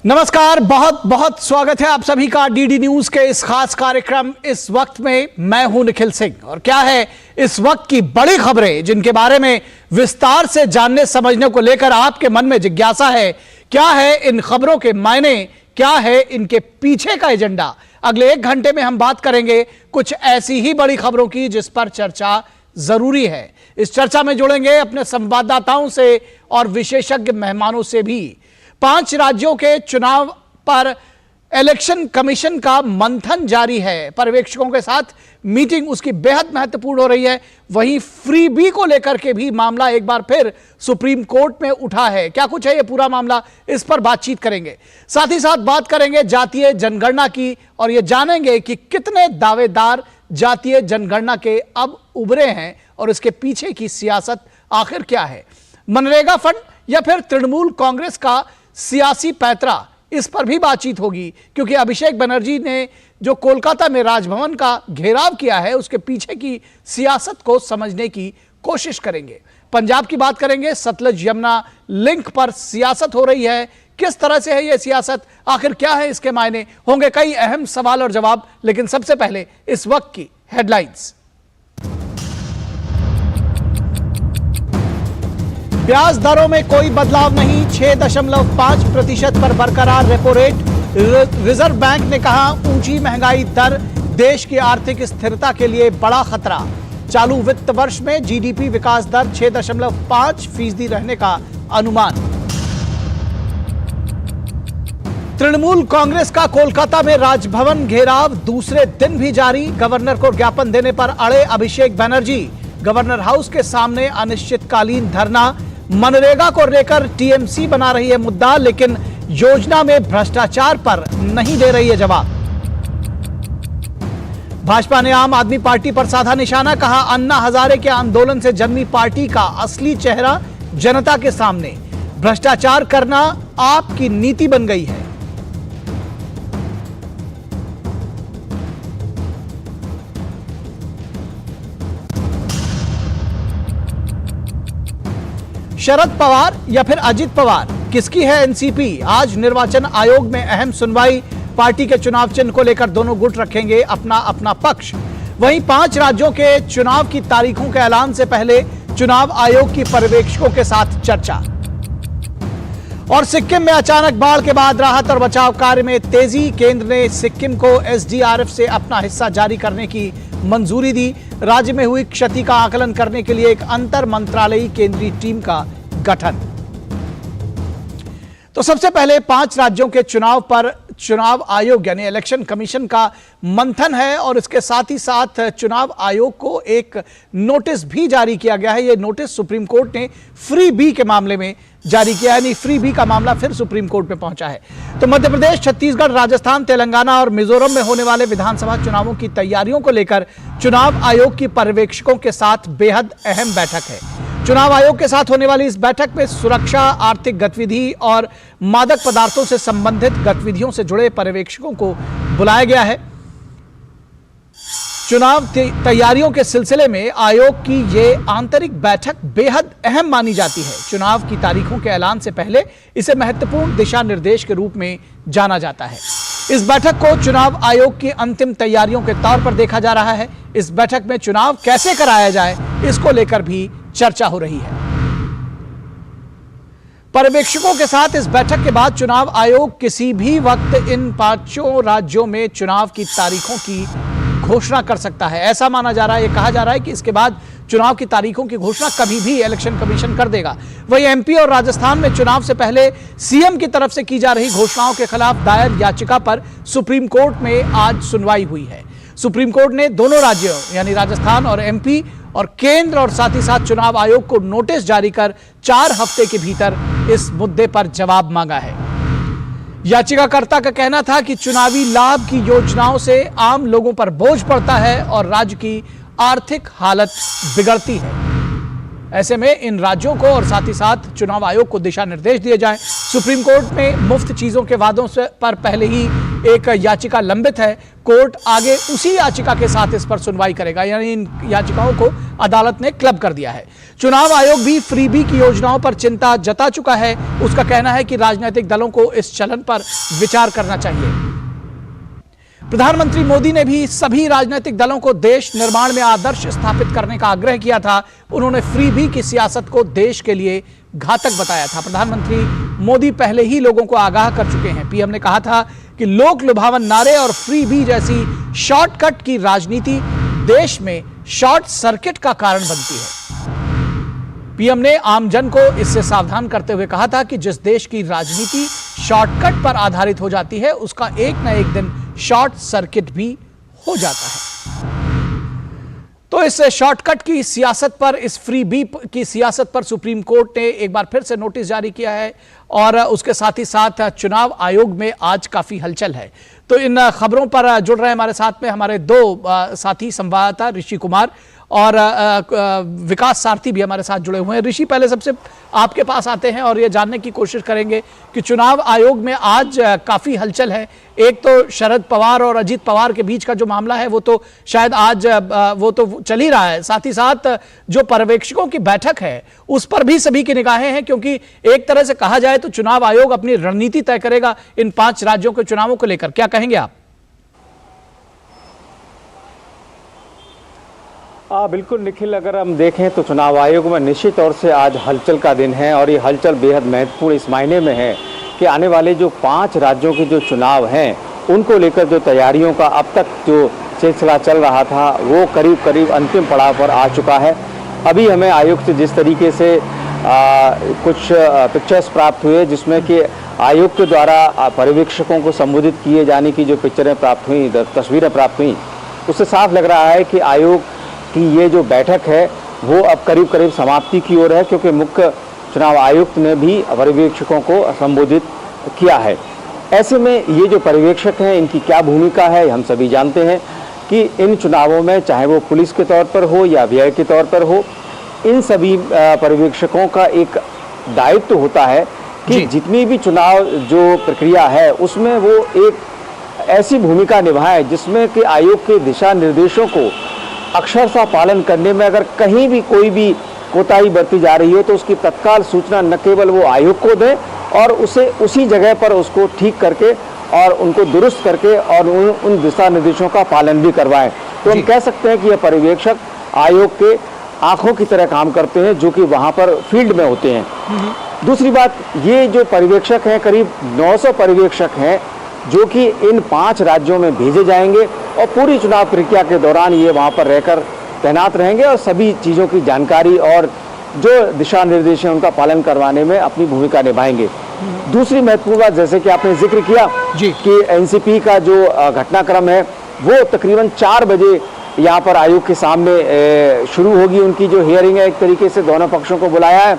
नमस्कार, बहुत बहुत स्वागत है आप सभी का डीडी न्यूज के इस खास कार्यक्रम इस वक्त में। मैं हूं निखिल सिंह और क्या है इस वक्त की बड़ी खबरें जिनके बारे में विस्तार से जानने समझने को लेकर आपके मन में जिज्ञासा है। क्या है इन खबरों के मायने, क्या है इनके पीछे का एजेंडा। अगले 1 घंटे में हम बात करेंगे कुछ ऐसी ही बड़ी खबरों की जिस पर चर्चा जरूरी है। इस चर्चा में जुड़ेंगे अपने संवाददाताओं से और विशेषज्ञ मेहमानों से भी। 5 राज्यों के चुनाव पर इलेक्शन कमीशन का मंथन जारी है। पर्यवेक्षकों के साथ मीटिंग उसकी बेहद महत्वपूर्ण हो रही है। वहीं फ्रीबी को लेकर के भी मामला एक बार फिर सुप्रीम कोर्ट में उठा है। क्या कुछ है ये पूरा मामला, इस पर बातचीत करेंगे। साथ ही साथ बात करेंगे जातीय जनगणना की और ये जानेंगे कि कितने दावेदार जातीय जनगणना के अब उभरे हैं और इसके पीछे की सियासत आखिर क्या है। मनरेगा फंड या फिर तृणमूल कांग्रेस का सियासी पैतरा, इस पर भी बातचीत होगी क्योंकि अभिषेक बनर्जी ने जो कोलकाता में राजभवन का घेराव किया है उसके पीछे की सियासत को समझने की कोशिश करेंगे। पंजाब की बात करेंगे, सतलज यमुना लिंक पर सियासत हो रही है। किस तरह से है यह सियासत, आखिर क्या है इसके मायने, होंगे कई अहम सवाल और जवाब। लेकिन सबसे पहले इस वक्त की हेडलाइंस। ब्याज दरों में कोई बदलाव नहीं, 6.5% पर बरकरार रेपो रेट। रिजर्व बैंक ने कहा ऊंची महंगाई दर देश की आर्थिक स्थिरता के लिए बड़ा खतरा। चालू वित्त वर्ष में जीडीपी विकास दर 6.5% रहने का अनुमान। तृणमूल कांग्रेस का कोलकाता में राजभवन घेराव दूसरे दिन भी जारी। गवर्नर को ज्ञापन देने पर अड़े अभिषेक बनर्जी। गवर्नर हाउस के सामने अनिश्चितकालीन धरना। मनरेगा को लेकर टीएमसी बना रही है मुद्दा, लेकिन योजना में भ्रष्टाचार पर नहीं दे रही है जवाब। भाजपा ने आम आदमी पार्टी पर साधा निशाना, कहा अन्ना हजारे के आंदोलन से जन्मी पार्टी का असली चेहरा जनता के सामने। भ्रष्टाचार करना आपकी नीति बन गई है। शरद पवार या फिर अजित पवार, किसकी है एनसीपी। आज निर्वाचन आयोग में अहम सुनवाई। पार्टी के चुनाव चिन्ह को लेकर दोनों गुट रखेंगे अपना अपना पक्ष। वहीं 5 राज्यों के चुनाव की तारीखों के ऐलान से पहले चुनाव आयोग की पर्यवेक्षकों के साथ चर्चा। और सिक्किम में अचानक बाढ़ के बाद राहत और बचाव कार्य में तेजी। केंद्र ने सिक्किम को एसडीआरएफ से अपना हिस्सा जारी करने की मंजूरी दी। राज्य में हुई क्षति का आकलन करने के लिए एक अंतर मंत्रालयी केंद्रीय टीम का गठन। तो सबसे पहले 5 राज्यों के चुनाव पर चुनाव आयोग यानी इलेक्शन कमीशन का मंथन है और इसके साथ ही साथ चुनाव आयोग को एक नोटिस भी जारी किया गया है। यह नोटिस सुप्रीम कोर्ट ने फ्री बी के मामले में जारी किया है, यानी फ्री बी का मामला फिर सुप्रीम कोर्ट में पहुंचा है। तो मध्य प्रदेश, छत्तीसगढ़, राजस्थान, तेलंगाना और मिजोरम में होने वाले विधानसभा चुनावों की तैयारियों को लेकर चुनाव आयोग की पर्यवेक्षकों के साथ बेहद अहम बैठक है। चुनाव आयोग के साथ होने वाली इस बैठक में सुरक्षा, आर्थिक गतिविधि और मादक पदार्थों से संबंधित गतिविधियों से जुड़े पर्यवेक्षकों को बुलाया गया है। चुनाव तैयारियों के सिलसिले में आयोग की ये आंतरिक बैठक बेहद अहम मानी जाती है। चुनाव की तारीखों के ऐलान से पहले इसे महत्वपूर्ण दिशा निर्देश के रूप में जाना जाता है। इस बैठक को चुनाव आयोग की अंतिम तैयारियों के तौर पर देखा जा रहा है। इस बैठक में चुनाव कैसे कराया जाए, इसको लेकर भी चर्चा हो रही है। पर्यवेक्षकों के साथ इस बैठक के बाद चुनाव आयोग किसी भी वक्त इन 5 राज्यों में चुनाव की तारीखों की घोषणा कर सकता है। ऐसा माना जा रहा है, यह कहा जा रहा है कि इसके बाद चुनाव की तारीखों की घोषणा कभी भी इलेक्शन कमीशन कर देगा। वहीं एमपी और राजस्थान में चुनाव से पहले सीएम की तरफ से की जा रही घोषणाओं के खिलाफ दायर याचिका पर सुप्रीम कोर्ट में आज सुनवाई हुई है। सुप्रीम कोर्ट ने दोनों राज्यों यानी राजस्थान और एमपी और केंद्र और साथ ही साथ चुनाव आयोग को नोटिस जारी कर 4 हफ्ते के भीतर इस मुद्दे पर जवाब मांगा है। याचिकाकर्ता का कहना था कि चुनावी लाभ की योजनाओं से आम लोगों पर बोझ पड़ता है और राज्य की आर्थिक हालत बिगड़ती है। ऐसे में इन राज्यों को और साथ ही साथ चुनाव आयोग को दिशा निर्देश दिए जाएं। सुप्रीम कोर्ट में मुफ्त चीजों के वादों से पर पहले ही एक याचिका लंबित है। कोर्ट आगे उसी याचिका के साथ इस पर सुनवाई करेगा, यानी इन याचिकाओं को अदालत ने क्लब कर दिया है। चुनाव आयोग भी फ्रीबी की योजनाओं पर चिंता जता चुका है। उसका कहना है कि राजनीतिक दलों को इस चलन पर विचार करना चाहिए। प्रधानमंत्री मोदी ने भी सभी राजनीतिक दलों को देश निर्माण में आदर्श स्थापित करने का आग्रह किया था। उन्होंने फ्रीबी की सियासत को देश के लिए घातक बताया था। प्रधानमंत्री मोदी पहले ही लोगों को आगाह कर चुके हैं। पीएम ने कहा था कि लोक लुभावन नारे और फ्रीबी जैसी शॉर्टकट की राजनीति देश में शॉर्ट सर्किट का कारण बनती है। पीएम ने आमजन को इससे सावधान करते हुए कहा था कि जिस देश की राजनीति शॉर्टकट पर आधारित हो जाती है, उसका एक न एक दिन शॉर्ट सर्किट भी हो जाता है। तो इस शॉर्टकट की सियासत पर, इस फ्री बी की सियासत पर सुप्रीम कोर्ट ने एक बार फिर से नोटिस जारी किया है और उसके साथ ही साथ चुनाव आयोग में आज काफी हलचल है। तो इन खबरों पर जुड़ रहे हमारे साथ में हमारे दो साथी संवाददाता ऋषि कुमार और विकास सारथी भी हमारे साथ जुड़े हुए हैं। ऋषि, पहले सबसे आपके पास आते हैं और ये जानने की कोशिश करेंगे कि चुनाव आयोग में आज काफी हलचल है। एक तो शरद पवार और अजीत पवार के बीच का जो मामला है वो तो शायद आज वो तो चल ही रहा है, साथ ही साथ जो पर्यवेक्षकों की बैठक है उस पर भी सभी की निगाहें हैं, क्योंकि एक तरह से कहा जाए तो चुनाव आयोग अपनी रणनीति तय करेगा इन 5 राज्यों के चुनावों को लेकर। क्या कहेंगे आप? बिल्कुल निखिल, अगर हम देखें तो चुनाव आयोग में निश्चित तौर से आज हलचल का दिन है और ये हलचल बेहद महत्वपूर्ण इस मायने में है कि आने वाले जो 5 राज्यों के जो चुनाव हैं उनको लेकर जो तैयारियों का अब तक जो सिलसिला चल रहा था वो करीब करीब अंतिम पड़ाव पर आ चुका है। अभी हमें आयोग से जिस तरीके से कुछ पिक्चर्स प्राप्त हुए जिसमें कि आयोग के द्वारा पर्यवेक्षकों को संबोधित किए जाने की जो पिक्चरें प्राप्त हुई, तस्वीरें प्राप्त हुई, उससे साफ लग रहा है कि आयोग कि ये जो बैठक है वो अब करीब करीब समाप्ति की ओर है, क्योंकि मुख्य चुनाव आयुक्त ने भी पर्यवेक्षकों को संबोधित किया है। ऐसे में ये जो पर्यवेक्षक हैं इनकी क्या भूमिका है हम सभी जानते हैं कि इन चुनावों में चाहे वो पुलिस के तौर पर हो या व्यय के तौर पर हो, इन सभी पर्यवेक्षकों का एक दायित्व होता है कि जितनी भी चुनाव जो प्रक्रिया है उसमें वो एक ऐसी भूमिका निभाएं जिसमें कि आयोग के दिशा निर्देशों को अक्षरशः पालन करने में अगर कहीं भी कोई भी कोताही बरती जा रही हो तो उसकी तत्काल सूचना न केवल वो आयोग को दें और उसे उसी जगह पर उसको ठीक करके और उनको दुरुस्त करके और उन दिशा निर्देशों का पालन भी करवाएं। तो हम कह सकते हैं कि यह पर्यवेक्षक आयोग के आंखों की तरह काम करते हैं जो कि वहाँ पर फील्ड में होते हैं। दूसरी बात, ये जो पर्यवेक्षक हैं करीब 900 पर्यवेक्षक हैं जो कि इन 5 राज्यों में भेजे जाएंगे और पूरी चुनाव प्रक्रिया के दौरान ये वहाँ पर रहकर तैनात रहेंगे और सभी चीज़ों की जानकारी और जो दिशा निर्देश हैं उनका पालन करवाने में अपनी भूमिका निभाएंगे। दूसरी महत्वपूर्ण बात, जैसे कि आपने जिक्र किया कि एनसीपी का जो घटनाक्रम है वो तकरीबन 4 बजे यहाँ पर आयोग के सामने शुरू होगी। उनकी जो हियरिंग है एक तरीके से दोनों पक्षों को बुलाया है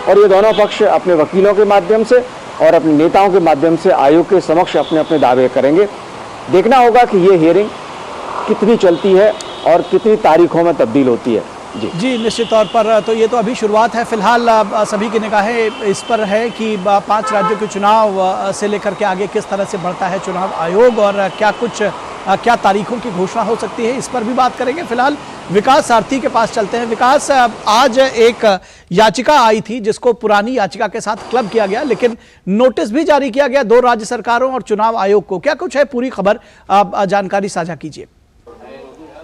और ये दोनों पक्ष अपने वकीलों के माध्यम से और अपने नेताओं के माध्यम से आयोग के समक्ष अपने अपने दावे करेंगे। देखना होगा कि ये हियरिंग कितनी चलती है और कितनी तारीखों में तब्दील होती है। जी, निश्चित तौर पर तो ये तो अभी शुरुआत है। फिलहाल सभी की निगाहें इस पर है कि 5 राज्यों के चुनाव से लेकर के आगे किस तरह से बढ़ता है चुनाव आयोग और क्या तारीखों की घोषणा हो सकती है, इस पर भी बात करेंगे। फिलहाल विकास सारथी के पास चलते हैं। विकास, आज एक याचिका आई थी जिसको पुरानी याचिका के साथ क्लब किया गया, लेकिन नोटिस भी जारी किया गया 2 राज्य सरकारों और चुनाव आयोग को। क्या कुछ है पूरी खबर, जानकारी साझा कीजिए।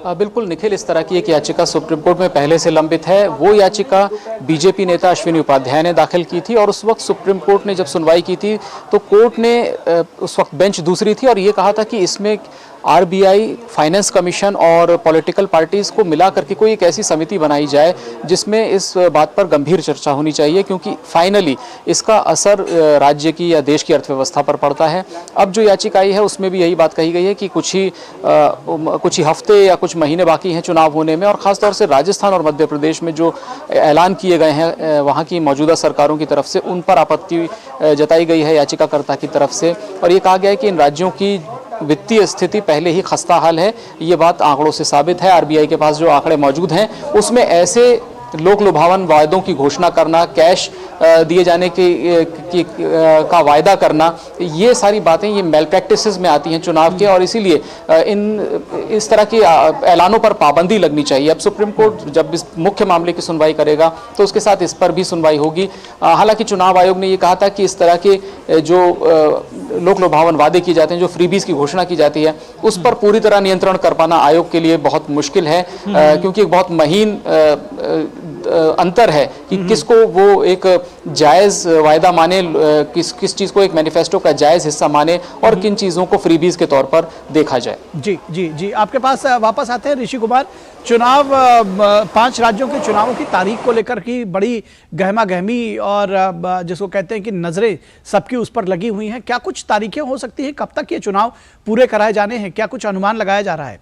बिल्कुल निखिल, इस तरह की एक याचिका सुप्रीम कोर्ट में पहले से लंबित है। वो याचिका बीजेपी नेता अश्विनी उपाध्याय ने दाखिल की थी और उस वक्त सुप्रीम कोर्ट ने जब सुनवाई की थी तो कोर्ट ने उस वक्त बेंच दूसरी थी और ये कहा था कि इसमें आरबीआई, फाइनेंस कमीशन और पॉलिटिकल पार्टीज़ को मिला करके कोई एक ऐसी समिति बनाई जाए जिसमें इस बात पर गंभीर चर्चा होनी चाहिए, क्योंकि फाइनली इसका असर राज्य की या देश की अर्थव्यवस्था पर पड़ता है। अब जो याचिका आई है उसमें भी यही बात कही गई है कि कुछ ही हफ्ते या कुछ महीने बाकी हैं चुनाव होने में और ख़ासतौर से राजस्थान और मध्य प्रदेश में जो ऐलान किए गए हैं वहाँ की मौजूदा सरकारों की तरफ से, उन पर आपत्ति जताई गई है याचिकाकर्ता की तरफ से और ये कहा गया है कि इन राज्यों की वित्तीय स्थिति पहले ही खस्ता हाल है। ये बात आंकड़ों से साबित है। आरबीआई के पास जो आंकड़े मौजूद हैं उसमें ऐसे लोक लुभावन वायदों की घोषणा करना, कैश दिए जाने का वायदा करना, ये सारी बातें ये मेल प्रैक्टिसेस में आती हैं चुनाव के, और इसीलिए इस तरह के ऐलानों पर पाबंदी लगनी चाहिए। अब सुप्रीम कोर्ट जब इस मुख्य मामले की सुनवाई करेगा तो उसके साथ इस पर भी सुनवाई होगी। हालांकि चुनाव आयोग ने ये कहा था कि इस तरह के जो लोक लुभावन वादे किए जाते हैं, जो फ्रीबीज की घोषणा की जाती है, उस पर पूरी तरह नियंत्रण कर पाना आयोग के लिए बहुत मुश्किल है, क्योंकि एक बहुत महीन अंतर है कि किसको वो एक जायज वायदा माने, किस चीज को एक मैनिफेस्टो का जायज हिस्सा माने, और किन चीजों को फ्रीबीज के तौर पर देखा जाए। जी जी जी, आपके पास वापस आते हैं ऋषि कुमार। चुनाव 5 राज्यों के चुनावों की तारीख को लेकर की बड़ी गहमा गहमी और जिसको कहते हैं कि नजरें सबकी उस पर लगी हुई हैं। क्या कुछ तारीखें हो सकती हैं, कब तक ये चुनाव पूरे कराए जाने हैं, क्या कुछ अनुमान लगाया जा रहा है?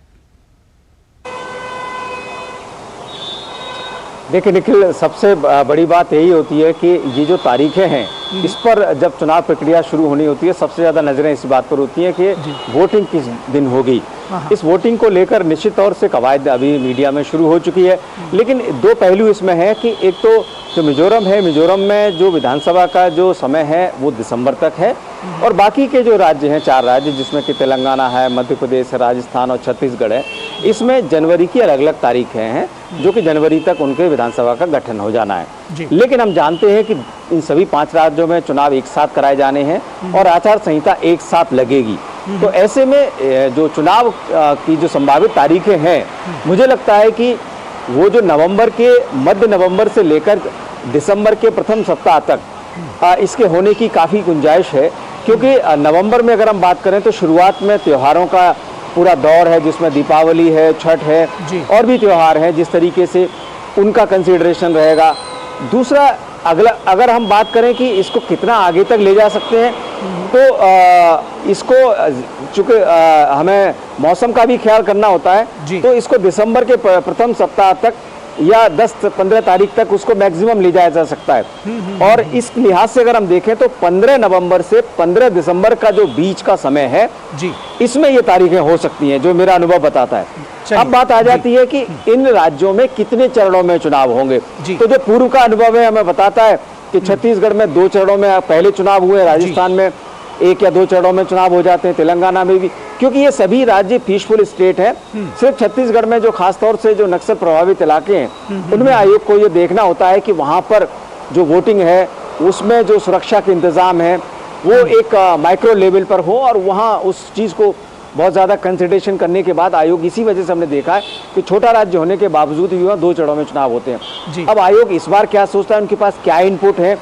देखिए निखिल, सबसे बड़ी बात यही होती है कि ये जो तारीखें हैं, इस पर जब चुनाव प्रक्रिया शुरू होनी होती है, सबसे ज़्यादा नज़रें इस बात पर होती हैं कि वोटिंग किस दिन होगी। इस वोटिंग को लेकर निश्चित तौर से कवायद अभी मीडिया में शुरू हो चुकी है, लेकिन 2 पहलू इसमें है कि एक तो जो मिजोरम है, मिजोरम में जो विधानसभा का जो समय है वो दिसंबर तक है, और बाकी के जो राज्य हैं, 4 राज्य जिसमें कि तेलंगाना है, मध्य प्रदेश है, राजस्थान और छत्तीसगढ़ है, इसमें जनवरी की अलग अलग तारीखें हैं जो कि जनवरी तक उनके विधानसभा का गठन हो जाना है। लेकिन हम जानते हैं कि इन सभी 5 राज्यों में चुनाव एक साथ कराए जाने हैं और आचार संहिता एक साथ लगेगी। तो ऐसे में जो चुनाव की जो संभावित तारीखें हैं, मुझे लगता है कि वो जो नवंबर के मध्य नवंबर से लेकर दिसंबर के प्रथम सप्ताह तक इसके होने की काफ़ी गुंजाइश है, क्योंकि नवंबर में अगर हम बात करें तो शुरुआत में त्योहारों का पूरा दौर है, जिसमें दीपावली है, छठ है और भी त्यौहार हैं, जिस तरीके से उनका कंसीडरेशन रहेगा। दूसरा, अगर हम बात करें कि इसको कितना आगे तक ले जा सकते हैं, तो इसको चूँकि हमें मौसम का भी ख्याल करना होता है, तो इसको दिसंबर के प्रथम सप्ताह तक या 10-15 तारीख तक उसको मैक्सिमम ले जाया जा सकता है। और इस लिहाज से अगर हम देखें तो 15 नवंबर से 15 दिसंबर का जो बीच का समय है, इसमें ये तारीखें हो सकती हैं, जो मेरा अनुभव बताता है। अब बात आ जाती है कि इन राज्यों में कितने चरणों में चुनाव होंगे। तो जो पूर्व का अनुभव है हमें बताता है कि छत्तीसगढ़ में 2 चरणों में पहले चुनाव हुए, राजस्थान में 1 या 2 चरणों में चुनाव हो जाते हैं, तेलंगाना में भी, क्योंकि ये सभी राज्य पीसफुल स्टेट है। सिर्फ छत्तीसगढ़ में जो खासतौर से जो नक्सल प्रभावित इलाके हैं, उनमें आयोग को ये देखना होता है कि वहाँ पर जो वोटिंग है उसमें जो सुरक्षा के इंतजाम है वो एक माइक्रो लेवल पर हो, और वहाँ उस चीज़ को बहुत ज़्यादा कंसिडरेशन करने के बाद आयोग, इसी वजह से हमने देखा है कि छोटा राज्य होने के बावजूद भी वहाँ 2 चरणों में चुनाव होते हैं। अब आयोग इस बार क्या सोचता है, उनके पास क्या इनपुट है,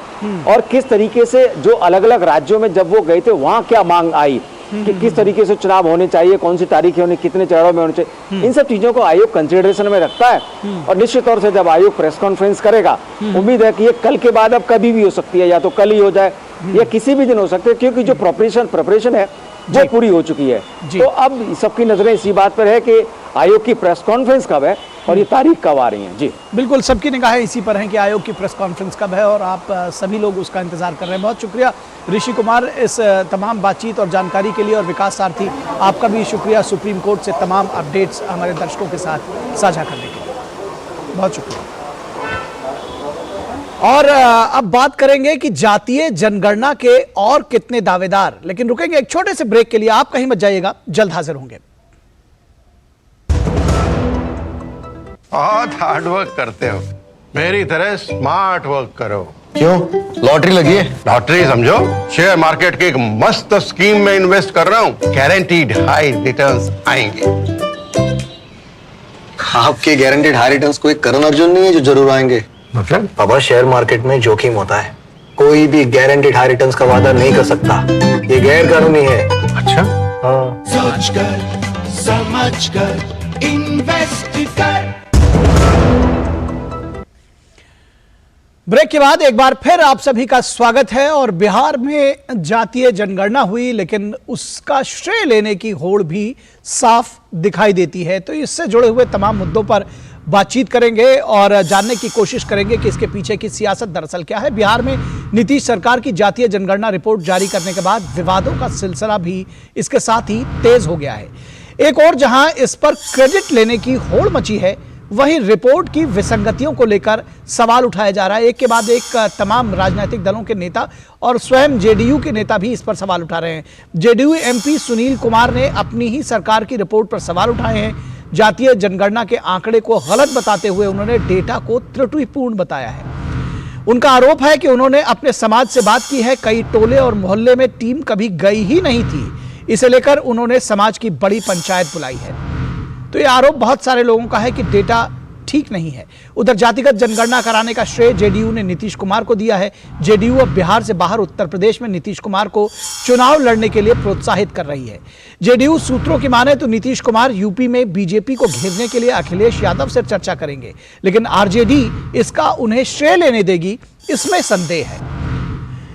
और किस तरीके से जो अलग अलग राज्यों में जब वो गए थे वहाँ क्या मांग आई कि किस तरीके से चुनाव होने चाहिए, कौन सी तारीखें होने, कितने चरणों में होने चाहिए, इन सब चीज़ों को आयोग कंसिडरेशन में रखता है। और निश्चित तौर से जब आयोग प्रेस कॉन्फ्रेंस करेगा, उम्मीद है कि ये कल के बाद अब कभी भी हो सकती है, या तो कल ही हो जाए या किसी भी दिन हो सकते हैं, क्योंकि जो प्रिपरेशन है वो पूरी हो चुकी है। तो अब सबकी नजरें इसी बात पर है कि आयोग की प्रेस कॉन्फ्रेंस कब है और ये तारीख कब आ रही है। जी बिल्कुल, सबकी निगाहें इसी पर हैं कि आयोग की प्रेस कॉन्फ्रेंस कब है, और आप सभी लोग उसका इंतजार कर रहे हैं। बहुत शुक्रिया ऋषि कुमार इस तमाम बातचीत और जानकारी के लिए, और विकास सारथी आपका भी शुक्रिया सुप्रीम कोर्ट से तमाम अपडेट्स हमारे दर्शकों के साथ साझा करने के लिए। बहुत शुक्रिया। और अब बात करेंगे कि जातीय जनगणना के और कितने दावेदार, लेकिन रुकेंगे एक छोटे से ब्रेक के लिए। आप कहीं मत जाइएगा, जल्द हाजिर होंगे। बहुत हार्ड वर्क करते हो, मेरी तरह स्मार्ट वर्क करो। क्यों? लॉटरी लगी है? लॉटरी समझो, शेयर मार्केट की एक मस्त स्कीम में इन्वेस्ट कर रहा हूँ, गारंटीड हाई रिटर्न्स आएंगे। आपके गारंटीड हाई रिटर्न्स कोई करण अर्जुन नहीं है जो जरूर आएंगे? मतलब? बाबा, शेयर मार्केट में जोखिम होता है, कोई भी गारंटीड हाई रिटर्न्स का वादा नहीं कर सकता, ये गैर कानूनी है। अच्छा? हाँ। सोच कर समझ कर इन्वेस्ट कर। ब्रेक के बाद एक बार फिर आप सभी का स्वागत है। और बिहार में जातीय जनगणना हुई, लेकिन उसका श्रेय लेने की होड़ भी साफ दिखाई देती है। तो इससे जुड़े हुए तमाम मुद्दों पर बातचीत करेंगे और जानने की कोशिश करेंगे कि इसके पीछे की सियासत दरअसल क्या है। बिहार में नीतीश सरकार की जातीय जनगणना रिपोर्ट जारी करने के बाद विवादों का सिलसिला भी इसके साथ ही तेज हो गया है। एक और जहां इस पर क्रेडिट लेने की होड़ मची है, वहीं रिपोर्ट की विसंगतियों को लेकर सवाल उठाया जा रहा है। एक के बाद एक तमाम राजनीतिक दलों के नेता और स्वयं जेडीयू के नेता भी इस पर सवाल उठा रहे हैं। जेडीयू एमपी सुनील कुमार ने अपनी ही सरकार की रिपोर्ट पर सवाल उठाए हैं। जातीय जनगणना के आंकड़े को गलत बताते हुए उन्होंने डेटा को त्रुटिपूर्ण बताया है। उनका आरोप है कि उन्होंने अपने समाज से बात की है, कई टोले और मोहल्ले में टीम कभी गई ही नहीं थी। इसे लेकर उन्होंने समाज की बड़ी पंचायत बुलाई है। तो यह आरोप बहुत सारे लोगों का है कि डेटा ठीक नहीं है। उधर जातिगत जनगणना कराने का श्रेय जेडीयू ने नीतीश कुमार को दिया है। जेडीयू अब बिहार से बाहर उत्तर प्रदेश में नीतीश कुमार को चुनाव लड़ने के लिए प्रोत्साहित कर रही है। जेडीयू सूत्रों की माने तो नीतीश कुमार यूपी में बीजेपी को घेरने के लिए अखिलेश यादव से चर्चा करेंगे, लेकिन आरजेडी इसका उन्हें श्रेय लेने देगी, इसमें संदेह है।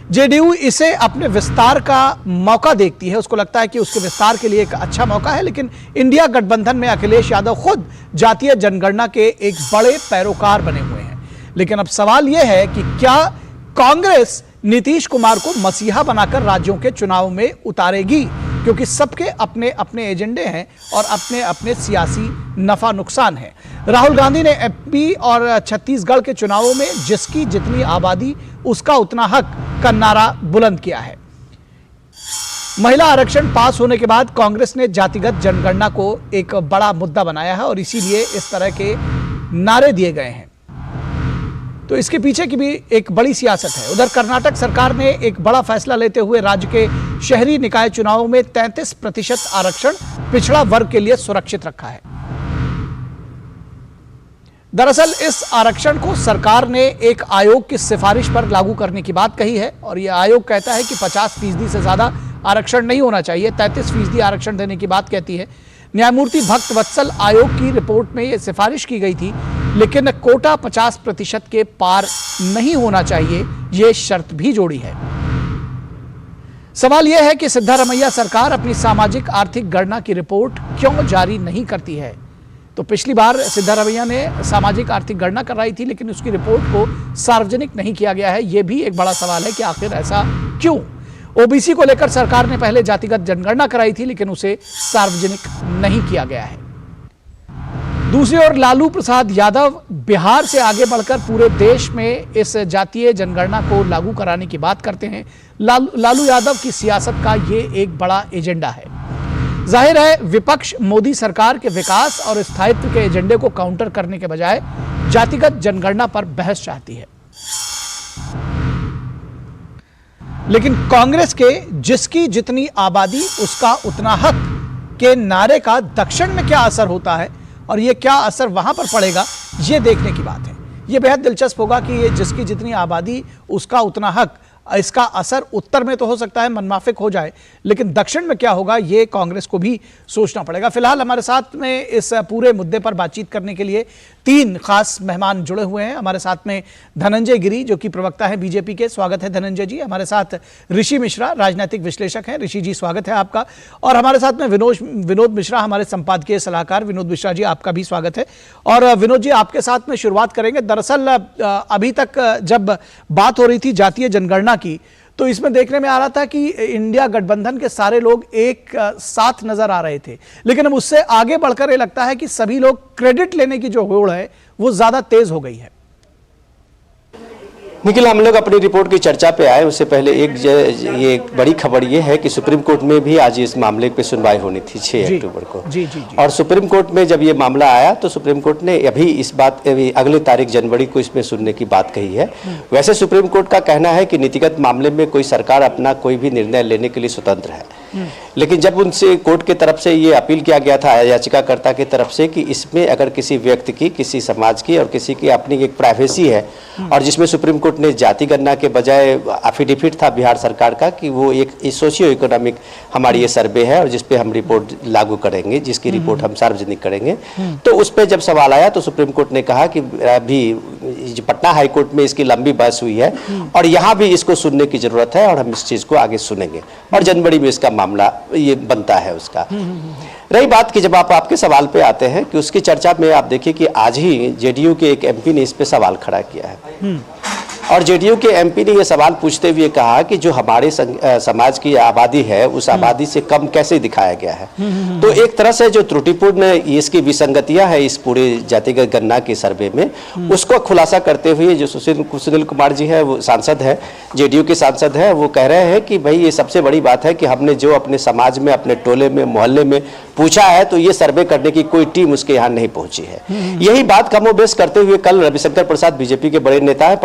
जेडीयू इसे अपने विस्तार का मौका देखती है। उसको लगता है कि उसके विस्तार के लिए एक अच्छा मौका है, लेकिन इंडिया गठबंधन में अखिलेश यादव खुद जातीय जनगणना के एक बड़े पैरोकार बने हुए हैं। लेकिन अब सवाल यह है कि क्या कांग्रेस नीतीश कुमार को मसीहा बनाकर राज्यों के चुनाव में उतारेगी, क्योंकि सबके अपने अपने एजेंडे हैं और अपने अपने सियासी नफा नुकसान है। राहुल गांधी ने एमपी और छत्तीसगढ़ के चुनावों में जिसकी जितनी आबादी उसका उतना हक का नारा बुलंद किया है। महिला आरक्षण पास होने के बाद कांग्रेस ने जातिगत जनगणना को एक बड़ा मुद्दा बनाया है और इसीलिए इस तरह के नारे दिए गए हैं। तो इसके पीछे की भी एक बड़ी सियासत है। उधर कर्नाटक सरकार ने एक बड़ा फैसला लेते हुए राज्य के शहरी निकाय चुनावों में 33% आरक्षण पिछड़ा वर्ग के लिए सुरक्षित रखा है। दरअसल इस आरक्षण को सरकार ने एक आयोग की सिफारिश पर लागू करने की बात कही है और यह आयोग कहता है कि 50% से ज्यादा आरक्षण नहीं होना चाहिए। 33% आरक्षण देने की बात कहती है। न्यायमूर्ति भक्त वत्सल आयोग की रिपोर्ट में यह सिफारिश की गई थी, लेकिन कोटा 50% के पार नहीं होना चाहिए, यह शर्त भी जोड़ी है। सवाल यह है कि सिद्धारमैया सरकार अपनी सामाजिक आर्थिक गणना की रिपोर्ट क्यों जारी नहीं करती है। तो पिछली बार सिद्धारमैया ने सामाजिक आर्थिक गणना कराई थी, लेकिन उसकी रिपोर्ट को सार्वजनिक नहीं किया गया है। यह भी एक बड़ा सवाल है कि आखिर ऐसा क्यों। ओबीसी को लेकर सरकार ने पहले जातिगत जनगणना कराई थी, लेकिन उसे सार्वजनिक नहीं किया गया है। दूसरी ओर लालू प्रसाद यादव बिहार से आगे बढ़कर पूरे देश में इस जातीय जनगणना को लागू कराने की बात करते हैं। लालू यादव की सियासत का ये एक बड़ा एजेंडा है। जाहिर है विपक्ष मोदी सरकार के विकास और स्थायित्व के एजेंडे को काउंटर करने के बजाय जातिगत जनगणना पर बहस चाहती है। लेकिन कांग्रेस के जिसकी जितनी आबादी उसका उतना हक के नारे का दक्षिण में क्या असर होता है और यह क्या असर वहां पर पड़ेगा, यह देखने की बात है। यह बेहद दिलचस्प होगा कि ये जिसकी जितनी आबादी उसका उतना हक, इसका असर उत्तर में तो हो सकता है मनमाफिक हो जाए, लेकिन दक्षिण में क्या होगा ये कांग्रेस को भी सोचना पड़ेगा। फिलहाल हमारे साथ में इस पूरे मुद्दे पर बातचीत करने के लिए 3 खास मेहमान जुड़े हुए हैं। हमारे साथ में धनंजय गिरी जो कि प्रवक्ता है बीजेपी के, स्वागत है धनंजय जी। हमारे साथ ऋषि मिश्रा राजनीतिक विश्लेषक हैं, ऋषि जी स्वागत है आपका। और हमारे साथ में विनोद मिश्रा हमारे संपादकीय सलाहकार, विनोद मिश्रा जी आपका भी स्वागत है। और विनोद जी आपके साथ में शुरुआत करेंगे। दरअसल अभी तक जब बात हो रही थी जातीय जनगणना की, तो इसमें देखने में आ रहा था कि इंडिया गठबंधन के सारे लोग एक साथ नजर आ रहे थे, लेकिन अब उससे आगे बढ़कर ये लगता है कि सभी लोग क्रेडिट लेने की जो होड़ है वो ज्यादा तेज हो गई है। निखिल, हम लोग अपनी रिपोर्ट की चर्चा पे आए उससे पहले ये बड़ी खबर ये है कि सुप्रीम कोर्ट में भी आज इस मामले पे सुनवाई होनी थी 6 अक्टूबर को। जी। और सुप्रीम कोर्ट में जब ये मामला आया तो सुप्रीम कोर्ट ने अभी इस बात अगले तारीख जनवरी को इसमें सुनने की बात कही है। वैसे सुप्रीम कोर्ट का कहना है कि नीतिगत मामले में कोई सरकार अपना कोई भी निर्णय लेने के लिए स्वतंत्र है, लेकिन जब उनसे कोर्ट की तरफ से ये अपील किया गया था याचिकाकर्ता की तरफ से कि इसमें अगर किसी व्यक्ति की, किसी समाज की और किसी की अपनी एक प्राइवेसी है, और जिसमें सुप्रीम कोर्ट ने जाति गणना के बजाय एफिडेविट था बिहार सरकार का कि वो एक सोशियो इकोनॉमिक हमारी ये सर्वे है और जिसपे हम रिपोर्ट लागू करेंगे, जिसकी रिपोर्ट हम सार्वजनिक करेंगे, तो उस पर जब सवाल आया तो सुप्रीम कोर्ट ने कहा कि अभी पटना हाई कोर्ट में इसकी लंबी बहस हुई है और यहाँ भी इसको सुनने की जरूरत है और हम इस चीज को आगे सुनेंगे और जनवरी में इसका मामला ये बनता है उसका। रही बात कि जब आप आपके सवाल पे आते हैं कि उसकी चर्चा में आप देखिए कि आज ही जेडीयू के एक एमपी ने इस पे सवाल खड़ा किया है और जेडीयू के एमपी ने यह सवाल पूछते हुए कहा कि जो हमारे समाज की आबादी है उस आबादी से कम कैसे दिखाया गया है। तो एक तरह से जो त्रुटिपूर्ण इसकी विसंगतियां है इस पूरे जातिगत गणना के सर्वे में, उसको खुलासा करते हुए जो सुनील कुमार जी है, वो सांसद है, जेडीयू के सांसद है, वो कह रहे हैं कि भाई ये सबसे बड़ी बात है कि हमने जो अपने समाज में, अपने टोले में, मोहल्ले में पूछा है, तो ये सर्वे करने की कोई टीम उसके यहाँ नहीं पहुंची है। यही बात कमोबेश करते हुए कल रविशंकर प्रसाद, बीजेपी के बड़े नेता है,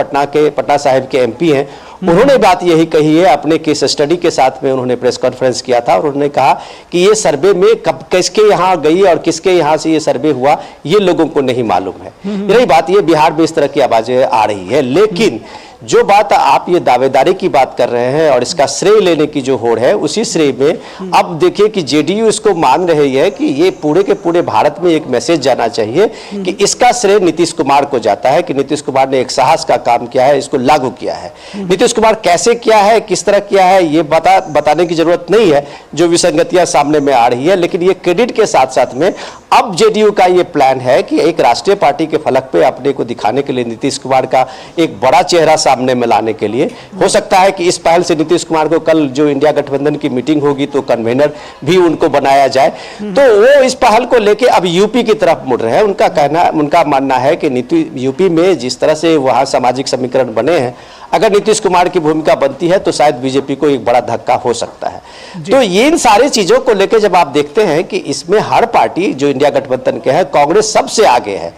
पटना साहिब के एमपी हैं, उन्होंने बात यही कही है। अपने केस स्टडी के साथ में उन्होंने प्रेस कॉन्फ्रेंस किया था और उन्होंने कहा कि ये सर्वे में कब किसके यहाँ गई और किसके यहाँ से ये सर्वे हुआ, ये लोगों को नहीं मालूम है। यही बात, ये बिहार में इस तरह की आवाजें आ रही है। लेकिन जो बात आप ये दावेदारी की बात कर रहे हैं और इसका श्रेय लेने की जो होड़ है, उसी श्रेय में अब देखिए कि जेडीयू इसको मान रही है कि ये पूरे के पूरे भारत में एक मैसेज जाना चाहिए कि इसका श्रेय नीतीश कुमार को जाता है, कि नीतीश कुमार ने एक साहस का काम किया है, इसको लागू किया है। नीतीश कुमार कैसे किया है, किस तरह किया है, ये बताने की जरूरत नहीं है, जो विसंगतियां सामने में आ रही है। लेकिन ये क्रेडिट के साथ साथ में अब जेडीयू का ये प्लान है कि एक राष्ट्रीय पार्टी के फलक पे अपने को दिखाने के लिए, नीतीश कुमार का एक बड़ा चेहरा सामने में लाने के लिए, हो सकता है कि इस पहल से नीतीश कुमार को कल जो इंडिया गठबंधन की मीटिंग होगी तो कन्वेनर भी उनको बनाया जाए। तो वो इस पहल को लेके अब यूपी की तरफ मुड़ रहे हैं। उनका मानना है कि यूपी में जिस तरह से वहां सामाजिक समीकरण बने हैं, अगर नीतीश कुमार की भूमिका बनती है तो शायद बीजेपी को एक बड़ा धक्का हो सकता है। तो ये इन सारी चीजों को लेकर जब आप देखते हैं कि इसमें हर पार्टी जो इंडिया गठबंधन के है, कांग्रेस सबसे आगे है।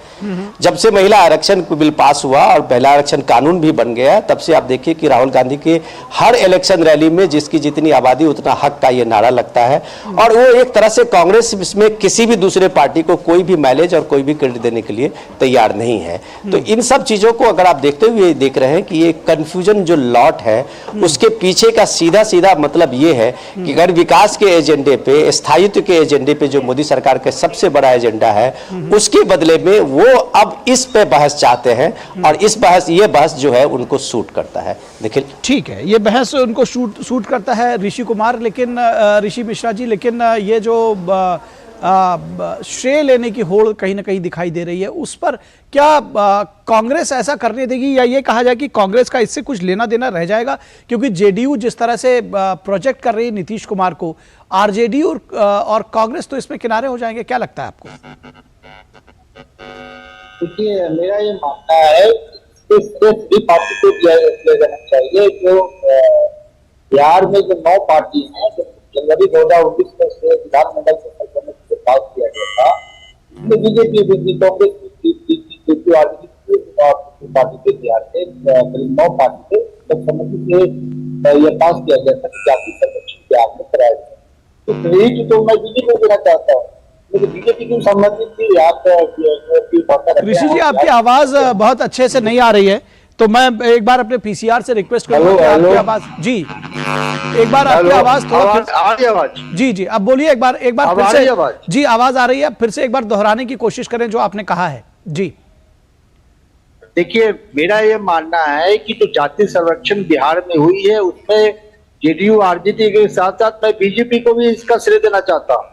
जब से महिला आरक्षण बिल पास हुआ और महिला आरक्षण कानून भी बन गया, तब से आप देखिए कि राहुल गांधी के हर इलेक्शन रैली में जिसकी जितनी आबादी उतना हक का ये नारा लगता है। और वो एक तरह से कांग्रेस इसमें किसी भी दूसरे पार्टी को कोई भी माइलेज और कोई भी क्रेडिट देने के लिए तैयार नहीं है। तो इन सब चीजों को अगर आप देखते हुए देख रहे हैं कि ये कंफ्यूजन जो लॉट है, उसके पीछे का सीधा सीधा मतलब ये है कि अगर विकास के एजेंडे पे, स्थायित्व के एजेंडे पे जो मोदी सरकार का सबसे बड़ा एजेंडा है, उसके बदले में वो अब इस पे बहस चाहते हैं और ये बहस जो है उनको सूट करता है। देखिए, ठीक है, ये बहस उनको सूट करता है ऋषि कुमार, लेकिन ऋषि मिश्रा जी, लेकिन ये जो श्रेय लेने की होड़ कहीं ना कहीं दिखाई दे रही है, उस पर क्या कांग्रेस ऐसा करने देगी, या ये कहा जाए कि कांग्रेस का इससे कुछ लेना देना रह जाएगा? क्योंकि जेडीयू जिस तरह से प्रोजेक्ट कर रही है नीतीश कुमार को, आरजेडी और कांग्रेस तो इसमें किनारे हो जाएंगे। क्या लगता है आपको? देखिए, मेरा ये मानना है कि पार्टी को दिया जाना चाहिए। जो बिहार में जो 9 पार्टी हैं, जो जनवरी 2019 में से विधानमंडल से संशोधन से पास किया गया था, इसमें बीजेपी भी, कांग्रेस पार्टी के बिहार से करीब 9 पार्टी से सर्वसम्मति से यह पास किया गया था कि जाति संरक्षण के आगे कराया जाए। तो क्रेडिट तो मैं बीजेपी को देना चाहता हूँ, लेकिन बीजेपी की सम्मति थी। ऋषि जी, आपकी आवाज बहुत अच्छे से नहीं आ रही है, तो मैं एक बार अपने पीसीआर से रिक्वेस्ट करूंगा कि आपकी आवाज, जी एक बार आपकी आवाज थोड़ा, जी अब बोलिए एक बार फिर से। जी, आवाज आ रही है, फिर से एक बार दोहराने की कोशिश करें जो आपने कहा है। जी देखिए, मेरा ये मानना है कि जो जाति संरक्षण बिहार में हुई है, उसमें जेडीयू आरजेडी के साथ साथ मैं बीजेपी को भी इसका श्रेय देना चाहता हूँ,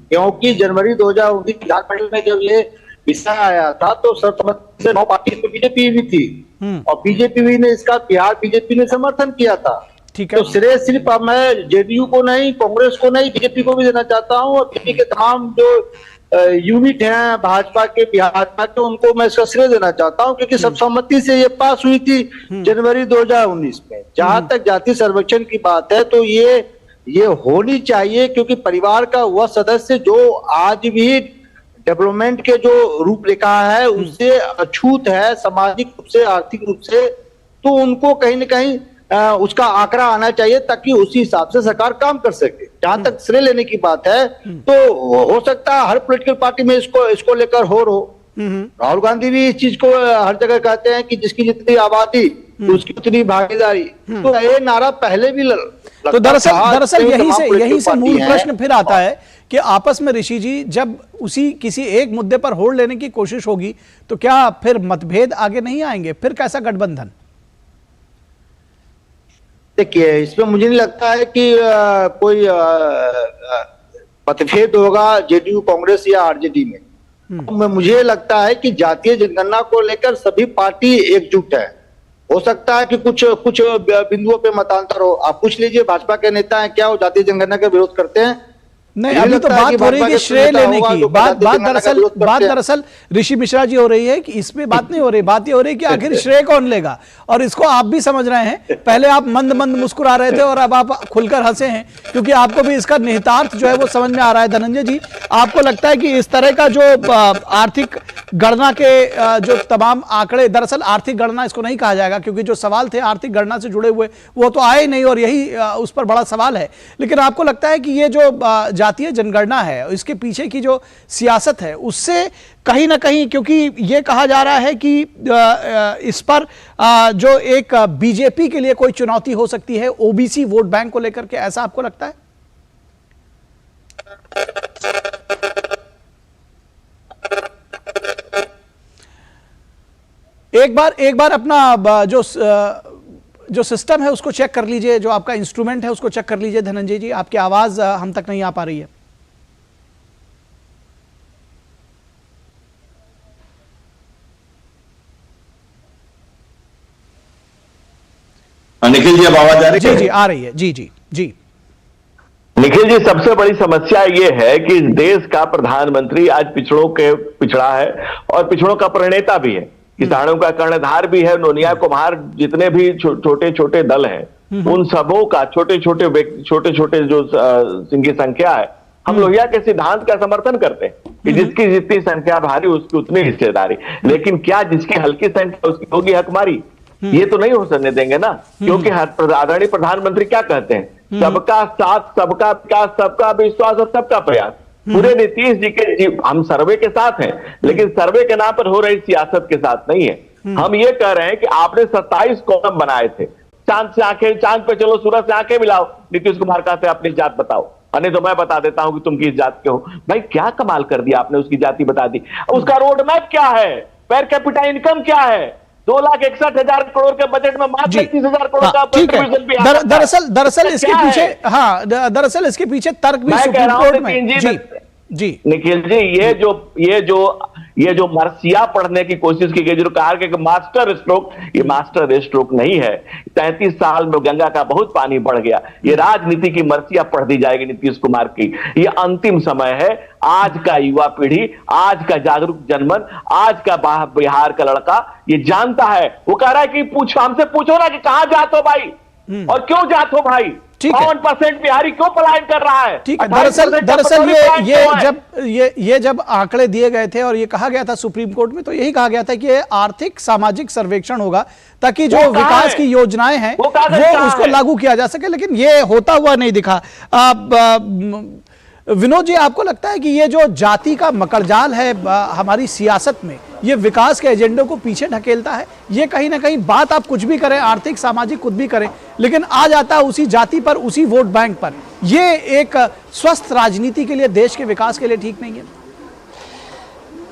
क्योंकि जनवरी 2019 विधानमंडल में जब ये विषय आया था तो सर्वसम्मति से 9 पार्टी में बीजेपी भी थी और बीजेपी ने इसका, बिहार बीजेपी ने समर्थन किया था। ठीक है, तो श्रेय सिर्फ मैं जेडीयू को नहीं, कांग्रेस को नहीं, बीजेपी को भी देना चाहता हूँ। और बीजेपी के तमाम जो यूनिट हैं भाजपा के, बिहार के, उनको मैं इसका श्रेय देना चाहता हूं, क्योंकि सर्वसम्मति से ये पास हुई थी जनवरी 2019 में। जहां तक जाति सर्वेक्षण की बात है, तो ये होनी चाहिए, क्योंकि परिवार का वह सदस्य जो आज भी डेवलपमेंट के जो रूपरेखा है उससे अछूत है, सामाजिक रूप से, आर्थिक रूप से, तो उनको कहीं ना कहीं उसका आंकड़ा आना चाहिए, ताकि उसी हिसाब से सरकार काम कर सके। जहां तक श्रेय लेने की बात है, तो हो सकता है हर पॉलिटिकल पार्टी में इसको लेकर हो। राहुल गांधी भी इस चीज को हर जगह कहते हैं कि जिसकी जितनी आबादी उसकी उतनी भागीदारी। तो ये नारा पहले भी तो दरअसल यही से मूल प्रश्न फिर आता है कि आपस में ऋषि जी, जब उसी किसी एक मुद्दे पर होड़ लेने की कोशिश होगी, तो क्या फिर मतभेद आगे नहीं आएंगे? फिर कैसा गठबंधन? देखिए, इसमें मुझे नहीं लगता है कि कोई मतभेद होगा जेडीयू कांग्रेस या आरजेडी में। मुझे लगता है कि जातीय जनगणना को लेकर सभी पार्टी एकजुट है हो सकता है कि कुछ कुछ बिंदुओं पे मतांतर हो। आप पूछ लीजिए भाजपा के नेता हैं क्या वो जातीय जनगणना का विरोध करते हैं? नहीं, मुझे अभी तो लगता है बात कि हो रही है भाजपा कि के श्रेय नेता लेने होगा की जो बात जातीय जनगणना का विरोध करते हैं। दरअसल ऋषि मिश्रा जी हो रही है कि इसमें बात नहीं हो रही, बात ये हो रही है कि आखिर श्रेय कौन लेगा, और इसको आप भी समझ रहे हैं। पहले आप मंद मंद मुस्कुरा रहे थे और अब आप खुलकर हंसे हैं, क्योंकि आपको भी इसका निहितार्थ जो है वो समझ में आ रहा है। धनंजय जी, आपको लगता है कि इस तरह का जो आर्थिक गणना के जो तमाम आंकड़े, दरअसल आर्थिक गणना इसको नहीं कहा जाएगा क्योंकि जो सवाल थे आर्थिक गणना से जुड़े हुए वो तो आए नहीं, और यही उस पर बड़ा सवाल है। लेकिन आपको लगता है कि ये जो जातीय जनगणना है, इसके पीछे की जो सियासत है, उससे कहीं ना कहीं, क्योंकि ये कहा जा रहा है कि इस पर जो एक बीजेपी के लिए कोई चुनौती हो सकती है ओबीसी वोट बैंक को लेकर के, ऐसा आपको लगता है? एक बार अपना जो सिस्टम है उसको चेक कर लीजिए, जो आपका इंस्ट्रूमेंट है उसको चेक कर लीजिए। धनंजय जी, आपकी आवाज हम तक नहीं आ पा रही है। निखिल जी, अब आवाज आ रही है? जी आ रही है। जी जी जी निखिल जी, सबसे बड़ी समस्या ये है कि इस देश का प्रधानमंत्री आज पिछड़ों के पिछड़ा है और पिछड़ों का प्रणेता भी है, किसानों का कर्णधार भी है। नोनिया कुम्हार जितने भी छोटे छोटे दल हैं, उन सबों का छोटे छोटे जो की संख्या है, हम लोहिया के सिद्धांत का समर्थन करते हैं कि जिसकी जितनी संख्या भारी उसकी उतनी हिस्सेदारी। लेकिन क्या जिसकी हल्की संख्या उसकी होगी हकमारी? ये तो नहीं हो सकने देंगे ना, क्योंकि आदरणीय प्रधानमंत्री क्या कहते हैं? सबका साथ, सबका विकास, सबका विश्वास और सबका प्रयास। पूरे नीतीश जी के हम सर्वे के साथ हैं, लेकिन सर्वे के नाम पर हो रही सियासत के साथ नहीं है। हम ये कह रहे हैं कि आपने 27 कॉलम बनाए थे, चांद से आंखें, चांद पे चलो सूरज से आंखें मिलाओ, नीतीश कुमार का से अपनी जात बताओ, नहीं तो मैं बता देता हूं कि तुम किस जात के हो। भाई क्या कमाल कर दिया आपने, उसकी जाति बता दी। उसका रोड मैप क्या है? पर कैपिटा इनकम क्या है? 2,61,000 करोड़ के बजट में मात्र 31,000 करोड़ का कंट्रीब्यूशन भी आता है। दरअसल इसके पीछे, हाँ, दरअसल इसके पीछे तर्क भी सुप्रीम कोर्ट में। जी निखिल जी, ये जो मरसिया पढ़ने की कोशिश की गई, जो कहा कि मास्टर स्ट्रोक, ये मास्टर स्ट्रोक नहीं है। 33 साल में गंगा का बहुत पानी बढ़ गया, ये राजनीति की मरसिया पढ़ दी जाएगी नीतीश कुमार की। ये अंतिम समय है। आज का युवा पीढ़ी, आज का जागरूक जनमन, आज का बिहार का लड़का ये जानता है। वो कह रहा है कि पूछो, हमसे पूछो ना कि कहां जात हो भाई और क्यों जात हो भाई। 52% बिहारी क्यों पलायन कर रहा है? ठीक है। दरअसल ये जब आंकड़े दिए गए थे और ये कहा गया था सुप्रीम कोर्ट में, तो यही कहा गया था कि ये आर्थिक सामाजिक सर्वेक्षण होगा ताकि जो विकास की योजनाएं हैं वो उसको लागू किया जा सके, लेकिन ये होता हुआ नहीं दिखा। विनोद जी, आपको लगता है कि ये जो जाति का मकड़जाल है हमारी सियासत में, ये विकास के एजेंडे को पीछे ढकेलता है? ये कहीं ना कहीं बात आप कुछ भी करें, आर्थिक सामाजिक कुछ भी करें, लेकिन आ जाता है उसी जाति पर, उसी वोट बैंक पर। ये एक स्वस्थ राजनीति के लिए, देश के विकास के लिए ठीक नहीं है।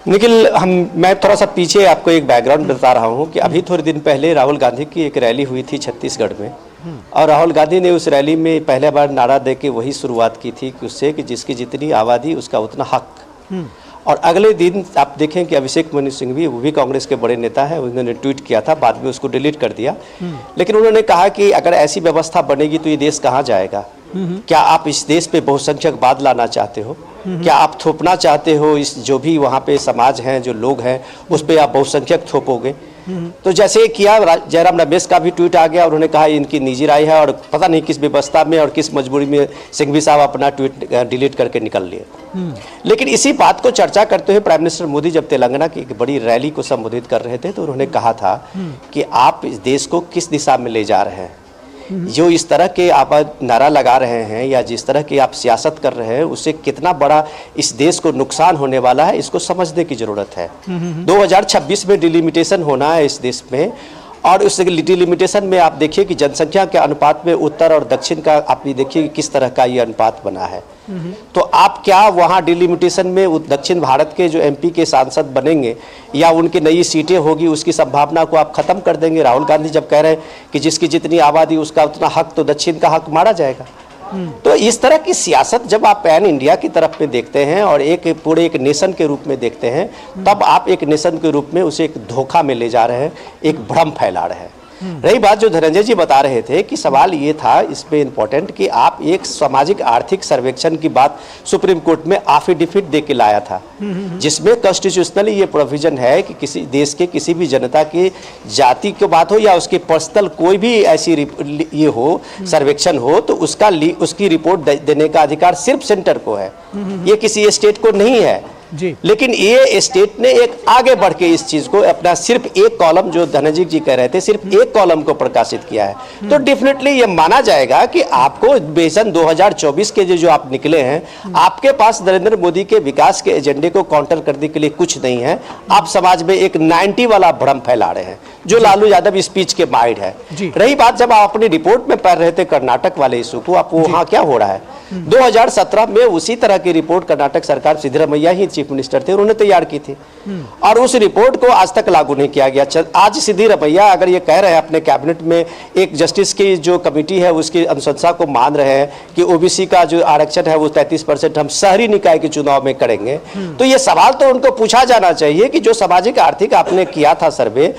निखिल, मैं थोड़ा सा पीछे आपको एक बैकग्राउंड बता रहा हूँ कि अभी थोड़े दिन पहले राहुल गांधी की एक रैली हुई थी छत्तीसगढ़ में, और राहुल गांधी ने उस रैली में पहले बार नारा दे के वही शुरुआत की थी कि उससे कि जिसकी जितनी आबादी उसका उतना हक। और अगले दिन आप देखें कि अभिषेक मनु सिंह भी, वो भी कांग्रेस के बड़े नेता हैं, उन्होंने ट्वीट किया था, बाद में उसको डिलीट कर दिया। लेकिन उन्होंने कहा कि अगर ऐसी व्यवस्था बनेगी तो ये देश कहाँ जाएगा? क्या आप इस देश पे बहुसंख्यकवाद लाना चाहते हो? क्या आप थोपना चाहते हो इस जो भी वहाँ पे समाज हैं, जो लोग हैं, उस पर आप बहुसंख्यक थोपोगे? तो जैसे किया, जयराम रमेश का भी ट्वीट आ गया, उन्होंने कहा इनकी निजी राय है और पता नहीं किस व्यवस्था में और किस मजबूरी में सिंघवी साहब अपना ट्वीट डिलीट करके निकल लिए। लेकिन इसी बात को चर्चा करते हुए प्राइम मिनिस्टर मोदी जब तेलंगाना की एक बड़ी रैली को संबोधित कर रहे थे, तो उन्होंने कहा था कि आप इस देश को किस दिशा में ले जा रहे हैं। जो इस तरह के आप नारा लगा रहे हैं या जिस तरह की आप सियासत कर रहे हैं, उससे कितना बड़ा इस देश को नुकसान होने वाला है, इसको समझने की जरूरत है। 2026 में डिलिमिटेशन होना है इस देश में, और उस डिलिमिटेशन में आप देखिए कि जनसंख्या के अनुपात में उत्तर और दक्षिण का आप देखिए कि किस तरह का ये अनुपात बना है। तो आप क्या वहाँ डिलिमिटेशन में दक्षिण भारत के जो एमपी के सांसद बनेंगे या उनकी नई सीटें होगी, उसकी संभावना को आप खत्म कर देंगे? राहुल गांधी जब कह रहे हैं कि जिसकी जितनी आबादी उसका उतना हक, तो दक्षिण का हक मारा जाएगा। तो इस तरह की सियासत जब आप पैन इंडिया की तरफ में देखते हैं और एक पूरे एक नेशन के रूप में देखते हैं, तब आप एक नेशन के रूप में उसे एक धोखा में ले जा रहे हैं, एक भ्रम फैला रहे हैं। रही बात जो धनंजय जी बता रहे थे कि सवाल ये था इसमें इंपॉर्टेंट कि आप एक सामाजिक आर्थिक सर्वेक्षण की बात सुप्रीम कोर्ट में एफिडेविट दे के लाया था, जिसमें कॉन्स्टिट्यूशनली ये प्रोविजन है कि किसी देश के किसी भी जनता की जाति की बात हो या उसके पर्सनल कोई भी ऐसी ये हो सर्वेक्षण हो तो उसकी रिपोर्ट देने का अधिकार सिर्फ सेंटर को है, ये किसी स्टेट को नहीं है जी। लेकिन ये स्टेट ने एक आगे बढ़ के इस चीज को अपना सिर्फ एक कॉलम जो धनंजय जी कह रहे थे सिर्फ एक कॉलम को प्रकाशित किया है, तो डेफिनेटली ये माना जाएगा कि आपको विजन 2024 के जो आप निकले हैं आपके पास नरेंद्र मोदी के विकास के एजेंडे को काउंटर करने के लिए कुछ नहीं है। आप समाज में एक 90 वाला भ्रम फैला रहे हैं जो लालू यादव स्पीच के माहिर है। रही बात जब आप अपनी रिपोर्ट में पढ़ रहे थे कर्नाटक वाले इशू को, आप वहां क्या हो रहा है 2017 में उसी तरह की रिपोर्ट कर्नाटक सरकार सिद्धरामैया ही चीफ मिनिस्टर थे उन्होंने तैयार की थी और उस रिपोर्ट को आज तक लागू नहीं किया गया। आज सिद्धरामैया अगर ये कह रहे हैं अपने कैबिनेट में एक जस्टिस की जो कमेटी है उसकी अनुशंसा को मान रहे हैं कि ओबीसी का जो आरक्षण है वो 33% हम शहरी निकाय के चुनाव में करेंगे, तो ये सवाल तो उनको पूछा जाना चाहिए कि जो सामाजिक आर्थिक आपने किया था सर्वे,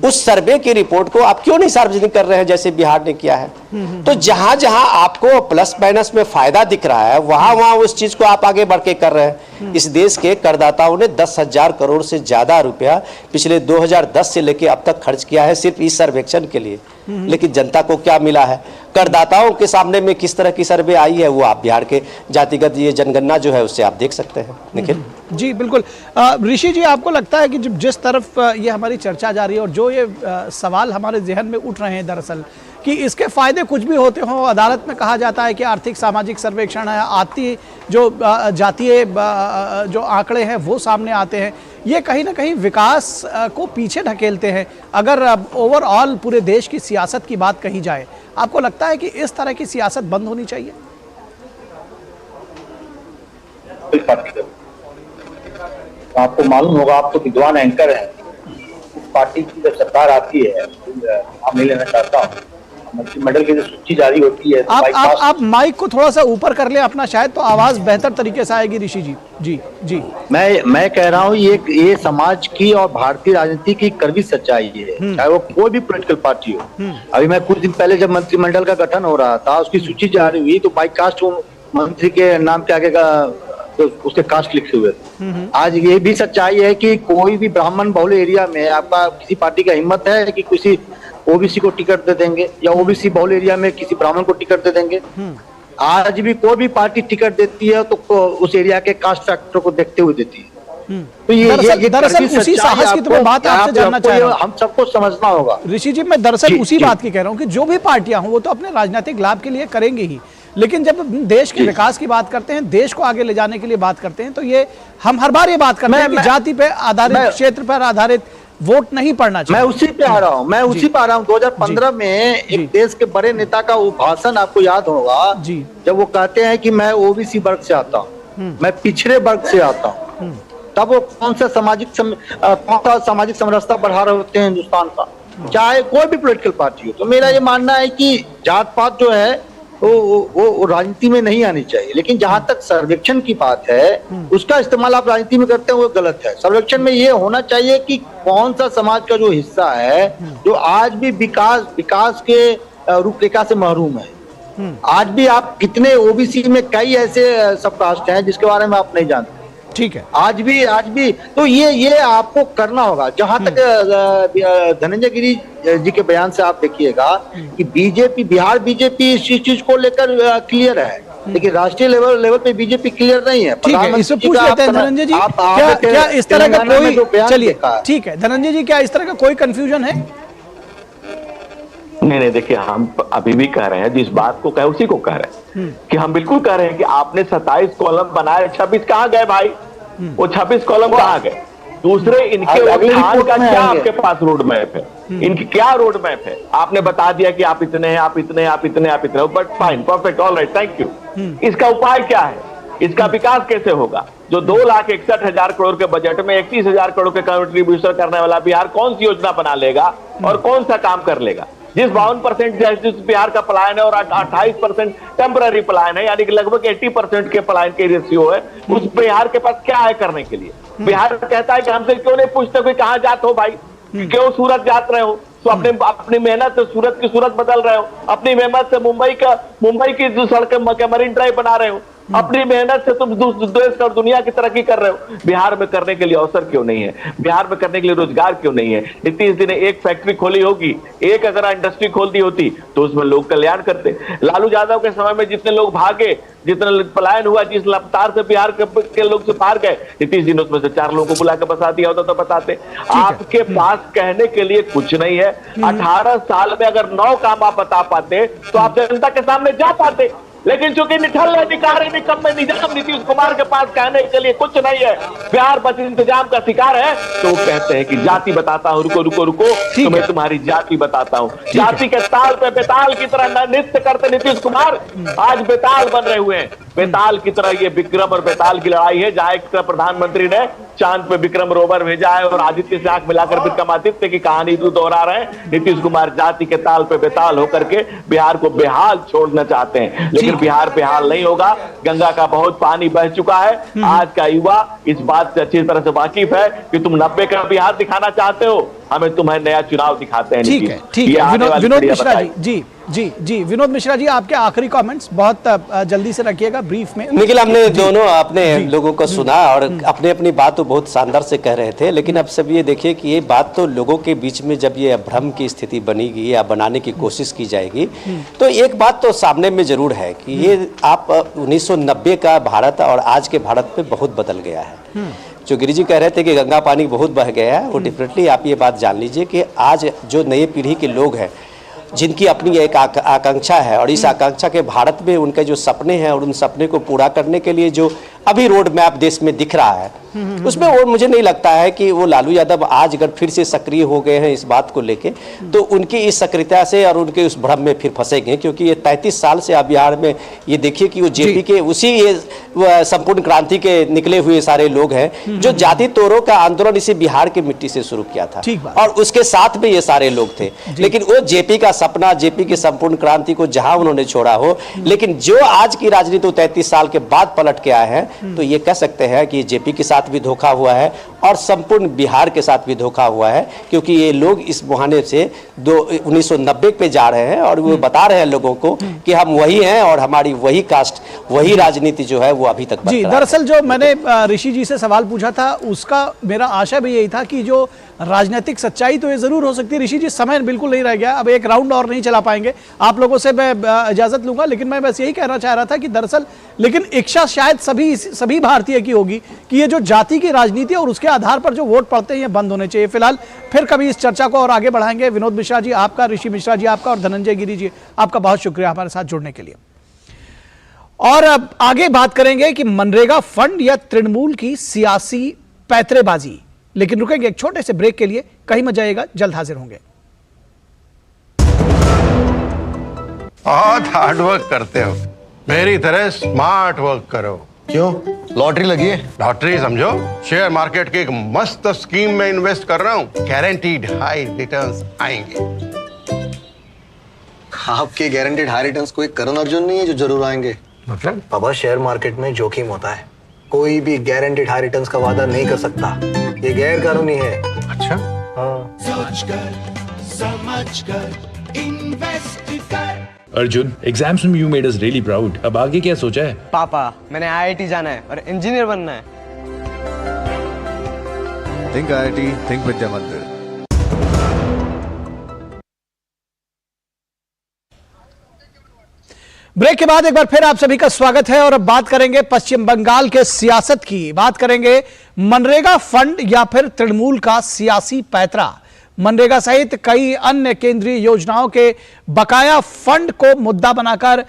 उस सर्वे की रिपोर्ट को आप क्यों नहीं सार्वजनिक कर रहे हैं जैसे बिहार ने किया है। तो जहां जहां आपको प्लस माइनस में फायदा दिख रहा है वहां उस चीज को आप आगे बढ़ के कर रहे हैं। इस देश के करदाताओं ने 10,000 करोड़ से ज्यादा रुपया पिछले 2010 से लेकर अब तक खर्च किया है सिर्फ इस सर्वेक्षण के लिए, लेकिन जनता को क्या मिला है? करदाताओं के सामने में किस तरह की सर्वे आई है वो आप बिहार के जातिगत ये जनगणना जो है उससे आप देख सकते हैं। निखिल जी बिल्कुल। ऋषि जी, आपको लगता है कि जिस तरफ ये हमारी चर्चा जा रही है और जो ये सवाल हमारे जहन में उठ रहे हैं दरअसल कि इसके फायदे कुछ भी होते हों, अदालत में कहा जाता है कि आर्थिक सामाजिक सर्वेक्षण है, आती जो जातीय जो आंकड़े हैं वो सामने आते हैं, ये कहीं ना कहीं विकास को पीछे ढकेलते हैं। अगर ओवरऑल पूरे देश की सियासत की बात कही जाए, आपको लगता है कि इस तरह की सियासत बंद होनी चाहिए? आपको मालूम होगा, आप तो विद्वान एंकर हैं, इस पार्टी की जब सरकार आती है, नाम नहीं लेना चाहता हूँ, मंत्रिमंडल की जो सूची जारी होती है, आप माइक को थोड़ा सा ऊपर कर ले अपना, शायद तो आवाज बेहतर तरीके से आएगी। ऋषि जी जी जी मैं कह रहा हूँ ये समाज की और भारतीय राजनीति की कड़वी सच्चाई है, चाहे वो कोई भी पॉलिटिकल पार्टी हो। अभी मैं कुछ दिन पहले जब मंत्रिमंडल का गठन हो रहा था, उसकी सूची जारी हुई तो बाई कास्ट मंत्री के नाम के आगे का तो उसके कास्ट लिखे हुए थे। आज ये भी सच्चाई है कि कोई भी ब्राह्मण बहुल एरिया में आपका किसी पार्टी का हिम्मत है कि किसी ओबीसी को टिकट दे देंगे या ओबीसी बहुल एरिया में किसी ब्राह्मण को टिकट दे देंगे। आज भी कोई भी पार्टी टिकट देती है तो उस एरिया के कास्ट फैक्टर को देखते हुए देती है। तो ये दरअसल उसी साहस की तो मैं बात आपसे जानना चाह रहा हूं, हम सबको समझना होगा। ऋषि जी, मैं दरअसल उसी बात की कह रहा हूँ कि जो भी पार्टियां हों वो तो अपने राजनीतिक लाभ के लिए करेंगे ही, लेकिन जब देश के विकास की बात करते हैं, देश को आगे ले जाने के लिए बात करते हैं, तो ये हम हर बार ये बात करते हैं कि जाति पे आधारित, क्षेत्र पर आधारित वोट नहीं पड़ना चाहिए। मैं उसी पे आ रहा हूँ 2015 में एक देश के बड़े नेता का वो भाषण आपको याद होगा, जब वो कहते हैं कि मैं ओबीसी वर्ग से आता हूँ, मैं पिछड़े वर्ग से आता हूँ, तब वो कौन सा सामाजिक समरसता बढ़ा रहे होते हैं हिंदुस्तान का, चाहे कोई भी पॉलिटिकल पार्टी हो। तो मेरा ये मानना है कि जात पात जो है वो राजनीति में नहीं आनी चाहिए, लेकिन जहां तक सर्वेक्षण की बात है उसका इस्तेमाल आप राजनीति में करते हैं वो गलत है। सर्वेक्षण में ये होना चाहिए कि कौन सा समाज का जो हिस्सा है जो आज भी विकास के रूपरेखा से महरूम है। आज भी आप कितने ओबीसी में कई ऐसे सब कास्ट हैं जिसके बारे में आप नहीं जानते, ठीक है। आज भी तो ये आपको करना होगा। जहां तक धनंजय गिरी जी के बयान से आप देखिएगा कि बिहार बीजेपी इस चीज को लेकर क्लियर है, लेकिन राष्ट्रीय लेवल पे बीजेपी क्लियर नहीं है। ठीक है, इससे पूछ लेते हैं धनंजय जी, क्या इस तरह का कोई, चलिए ठीक है धनंजय जी, क्या इस तरह का कोई कंफ्यूजन है? नहीं, देखिए हम अभी भी कह रहे हैं, जिस बात को कहे उसी को कह रहे हैं कि हम बिल्कुल कह रहे हैं कि आपने 27 कॉलम बनाए, 26 कहाँ गए भाई? वो 26 कॉलम कहाँ गए? दूसरे इनके उत्थान का क्या आपके पास रोड मैप है? इनकी क्या रोड मैप है? आपने बता दिया कि आप इतने हैं, आप इतने, आप इतने, आप इतने, but fine, perfect, all right, thank you. इसका उपाय क्या है? इसका विकास कैसे होगा? जो 2,61,000 करोड़ के बजट में 31,000 करोड़ के कंट्रीब्यूशन करने वाला बिहार कौन सी योजना बना लेगा और कौन सा काम कर लेगा? जिस 52% जिस बिहार का पलायन है और 28% टेम्पररी पलायन है, यानी कि लगभग 80% के पलायन के रेशियो है, उस बिहार के पास क्या है करने के लिए? बिहार कहता है कि हमसे क्यों नहीं पूछते कोई कहां जात हो भाई, क्यों सूरत जात रहे हो? तो अपनी मेहनत से सूरत की सूरत बदल रहे हो, अपनी मेहनत से मुंबई की जो सड़कें मरीन ड्राइव बना रहे हो, अपनी मेहनत से तुम देश और दुनिया की तरक्की कर रहे हो। बिहार में करने के लिए अवसर क्यों नहीं है? बिहार में करने के लिए रोजगार क्यों नहीं है? नीतीश जी ने एक फैक्ट्री खोली होगी, एक अगर इंडस्ट्री खोल दी होती तो उसमें लोग कल्याण करते। लालू यादव के समय में जितने लोग भागे, जितना पलायन हुआ, जिस रफ्तार से बिहार के लोग से बाहर गए, नीतीश जी ने उसमें से 4 लोगों को बुला कर बसा दिया होता तो बताते। आपके पास कहने के लिए कुछ नहीं है। 18 साल में अगर 9 काम आप बता पाते तो आप जनता के सामने जा पाते, लेकिन चूंकि निठल्ल अधिकारी निकम्मे निजाम नीतीश कुमार के पास कहने के लिए कुछ नहीं है, बिहार बस इंतजाम का शिकार है, तो वो कहते हैं कि जाति बताता हूं, रुको रुको रुको, तो मैं तुम्हारी जाति बताता हूं। जाति के ताल पे बेताल की तरह नृत्य करते नीतीश कुमार आज बेताल बन रहे हुए हैं। बेताल की तरह ये विक्रम और बेताल की लड़ाई है, जहां एक तरफ प्रधानमंत्री ने चांद पे विक्रम रोवर भेजा है और आदित्य से आंख मिलाकर विक्रमादित्य की कहानी दोहरा रहे हैं। नीतीश कुमार जाति के ताल पे बेताल होकर के बिहार को बेहाल छोड़ना चाहते हैं, लेकिन बिहार बेहाल नहीं होगा। गंगा का बहुत पानी बह चुका है। आज का युवा इस बात से अच्छी तरह से वाकिफ है कि तुम 90 का बिहार दिखाना चाहते हो, हमें तुम्हें नया चुनाव दिखाते हैं। ठीक है, ठीक है। विनोद मिश्रा जी, जी विनोद मिश्रा जी, आपके आखिरी कमेंट्स बहुत जल्दी से रखिएगा, ब्रीफ में। निखिल, हमने दोनों अपने लोगों को सुना और अपने अपनी बात तो बहुत शानदार से कह रहे थे, लेकिन अब सब ये देखिए कि ये बात तो लोगों के बीच में जब ये भ्रम की स्थिति बनेगी या बनाने की कोशिश की जाएगी, तो एक बात तो सामने में जरूर है कि ये आप 1990 का भारत और आज के भारत में बहुत बदल गया है। जो गिरिजी कह रहे थे कि गंगा पानी बहुत बह गया है, वो डेफिनेटली आप ये बात जान लीजिए कि आज जो नई पीढ़ी के लोग हैं, जिनकी अपनी एक आकांक्षा है और इस आकांक्षा के भारत में उनके जो सपने हैं और उन सपने को पूरा करने के लिए जो अभी रोड मैप देश में दिख रहा है, उसमें वो मुझे नहीं लगता है कि वो लालू यादव आज अगर फिर से सक्रिय हो गए हैं इस बात को लेके, तो उनकी इस सक्रियता से और उनके उस भ्रम में फिर फंसेंगे, क्योंकि ये 33 साल से आप बिहार में ये देखिए कि वो जेपी के उसी संपूर्ण क्रांति के निकले हुए सारे लोग हैं जो जाति तोड़ों का आंदोलन इसी बिहार की मिट्टी से शुरू किया था, और उसके साथ में ये सारे लोग थे। लेकिन वो जेपी का सपना, जेपी की संपूर्ण क्रांति को जहां उन्होंने छोड़ा हो, लेकिन जो आज की राजनीति 33 साल के बाद पलट के आए हैं, तो ये कह सकते हैं कि जेपी के साथ भी धोखा हुआ है और संपूर्ण बिहार के साथ भी धोखा हुआ है, क्योंकि ये लोग इस मुहाने से 1990 पे जा रहे हैं और वो बता रहे हैं लोगों को कि हम वही हैं और हमारी वही कास्ट, वही राजनीति जो है वो अभी तक जी। दरअसल जो मैंने ऋषि जी से सवाल पूछा था, उसका मेरा आशा भी यही था कि जो राजनीतिक सच्चाई तो ये जरूर हो सकती है। ऋषि जी, समय बिल्कुल नहीं रह गया, अब एक राउंड और नहीं चला पाएंगे, आप लोगों से मैं इजाजत लूंगा, लेकिन मैं बस यही कहना चाह रहा था कि दरअसल लेकिन इच्छा शायद सभी भारतीय की होगी कि ये जो जाति की राजनीति और उसके आधार पर जो वोट पड़ते हैं ये बंद होने चाहिए। फिलहाल फिर कभी इस चर्चा को और आगे बढ़ाएंगे। विनोद मिश्रा जी आपका, ऋषि मिश्रा जी आपका और धनंजय गिरी जी आपका बहुत शुक्रिया हमारे साथ जुड़ने के लिए। और अब आगे बात करेंगे कि मनरेगा फंड या तृणमूल की सियासी पैतरेबाजी, लेकिन रुकेंगे एक छोटे से ब्रेक के लिए, कहीं मत जाइएगा, जल्द हाजिर होंगे। बहुत हार्ड वर्क करते हो, मेरी तरह स्मार्ट वर्क करो। क्यों? लॉटरी लगी है? लॉटरी समझो, शेयर मार्केट की एक मस्त स्कीम में इन्वेस्ट कर रहा हूं, गारंटीड हाई रिटर्न्स आएंगे। आपके गारंटीड हाई रिटर्न्स कोई करण अर्जुन नहीं है जो जरूर आएंगे? मतलब? बाबा, शेयर मार्केट में जोखिम होता है, कोई भी गारंटीड हाई रिटर्न्स का वादा नहीं कर सकता, ये गैर कानूनी है। अच्छा, हाँ। सोचकर समझकर इन्वेस्ट कर। अर्जुन, एग्जाम्स में you made us really proud. अब आगे क्या सोचा है? पापा, मैंने IIT जाना है और इंजीनियर बनना है। Think IIT, think विद्या मंदिर। ब्रेक के बाद एक बार फिर आप सभी का स्वागत है और अब बात करेंगे पश्चिम बंगाल के सियासत की। बात करेंगे मनरेगा फंड या फिर तृणमूल का सियासी पैतरा। मनरेगा सहित कई अन्य केंद्रीय योजनाओं के बकाया फंड को मुद्दा बनाकर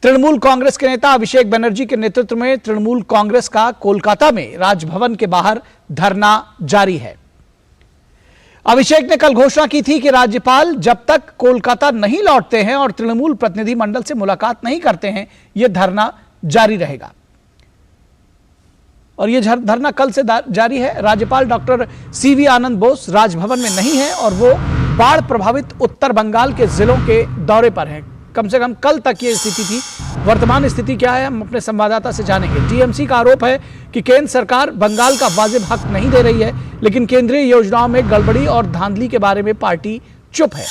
तृणमूल कांग्रेस के नेता अभिषेक बनर्जी के नेतृत्व में तृणमूल कांग्रेस का कोलकाता में राजभवन के बाहर धरना जारी है। अभिषेक ने कल घोषणा की थी कि राज्यपाल जब तक कोलकाता नहीं लौटते हैं और तृणमूल प्रतिनिधि मंडल से मुलाकात नहीं करते हैं, यह धरना जारी रहेगा। और यह धरना कल से जारी है। राज्यपाल डॉक्टर सीवी आनंद बोस राजभवन में नहीं है और वो बाढ़ प्रभावित उत्तर बंगाल के जिलों के दौरे पर हैं। कम से कम कल तक ये स्थिति थी। वर्तमान स्थिति क्या है, हम अपने संवाददाता से जानेंगे। टीएमसी का आरोप है कि केंद्र सरकार बंगाल का वाजिब हक नहीं दे रही है, लेकिन केंद्रीय योजनाओं में गड़बड़ी और धांधली के बारे में पार्टी चुप है।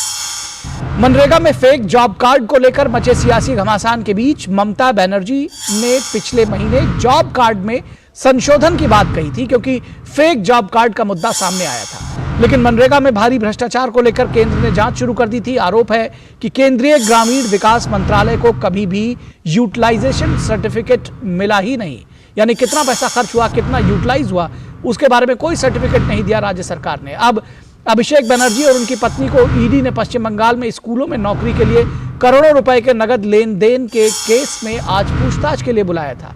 मनरेगा में फेक जॉब कार्ड को लेकर मचे सियासी घमासान के बीच ममता बनर्जी ने पिछले महीने जॉब कार्ड में संशोधन की बात कही थी, क्योंकि फेक जॉब कार्ड का मुद्दा सामने आया था। लेकिन मनरेगा में भारी भ्रष्टाचार को लेकर केंद्र ने जांच शुरू कर दी थी। आरोप है कि केंद्रीय ग्रामीण विकास मंत्रालय को कभी भी यूटिलाइजेशन सर्टिफिकेट मिला ही नहीं, यानी कितना पैसा खर्च हुआ, कितना यूटिलाइज हुआ, उसके बारे में कोई सर्टिफिकेट नहीं दिया राज्य सरकार ने। अब अभिषेक बनर्जी और उनकी पत्नी को ईडी ने पश्चिम बंगाल में स्कूलों में नौकरी के लिए करोड़ों रुपए के नगद लेन देन के केस में आज पूछताछ के लिए बुलाया था।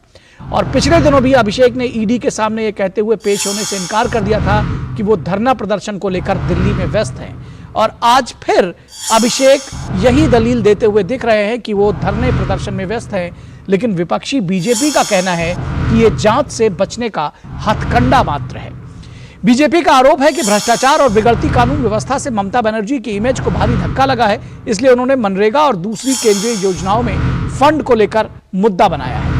और पिछले दिनों भी अभिषेक ने ईडी के सामने ये कहते हुए पेश होने से इनकार कर दिया था कि वो धरना प्रदर्शन को लेकर दिल्ली में व्यस्त हैं। और आज फिर अभिषेक यही दलील देते हुए दिख रहे हैं कि वो धरने प्रदर्शन में व्यस्त हैं, लेकिन विपक्षी बीजेपी का कहना है कि ये जांच से बचने का हथकंडा मात्र है। बीजेपी का आरोप है कि भ्रष्टाचार और बिगड़ती कानून व्यवस्था से ममता बनर्जी की इमेज को भारी धक्का लगा है, इसलिए उन्होंने मनरेगा और दूसरी केंद्रीय योजनाओं में फंड को लेकर मुद्दा बनाया है।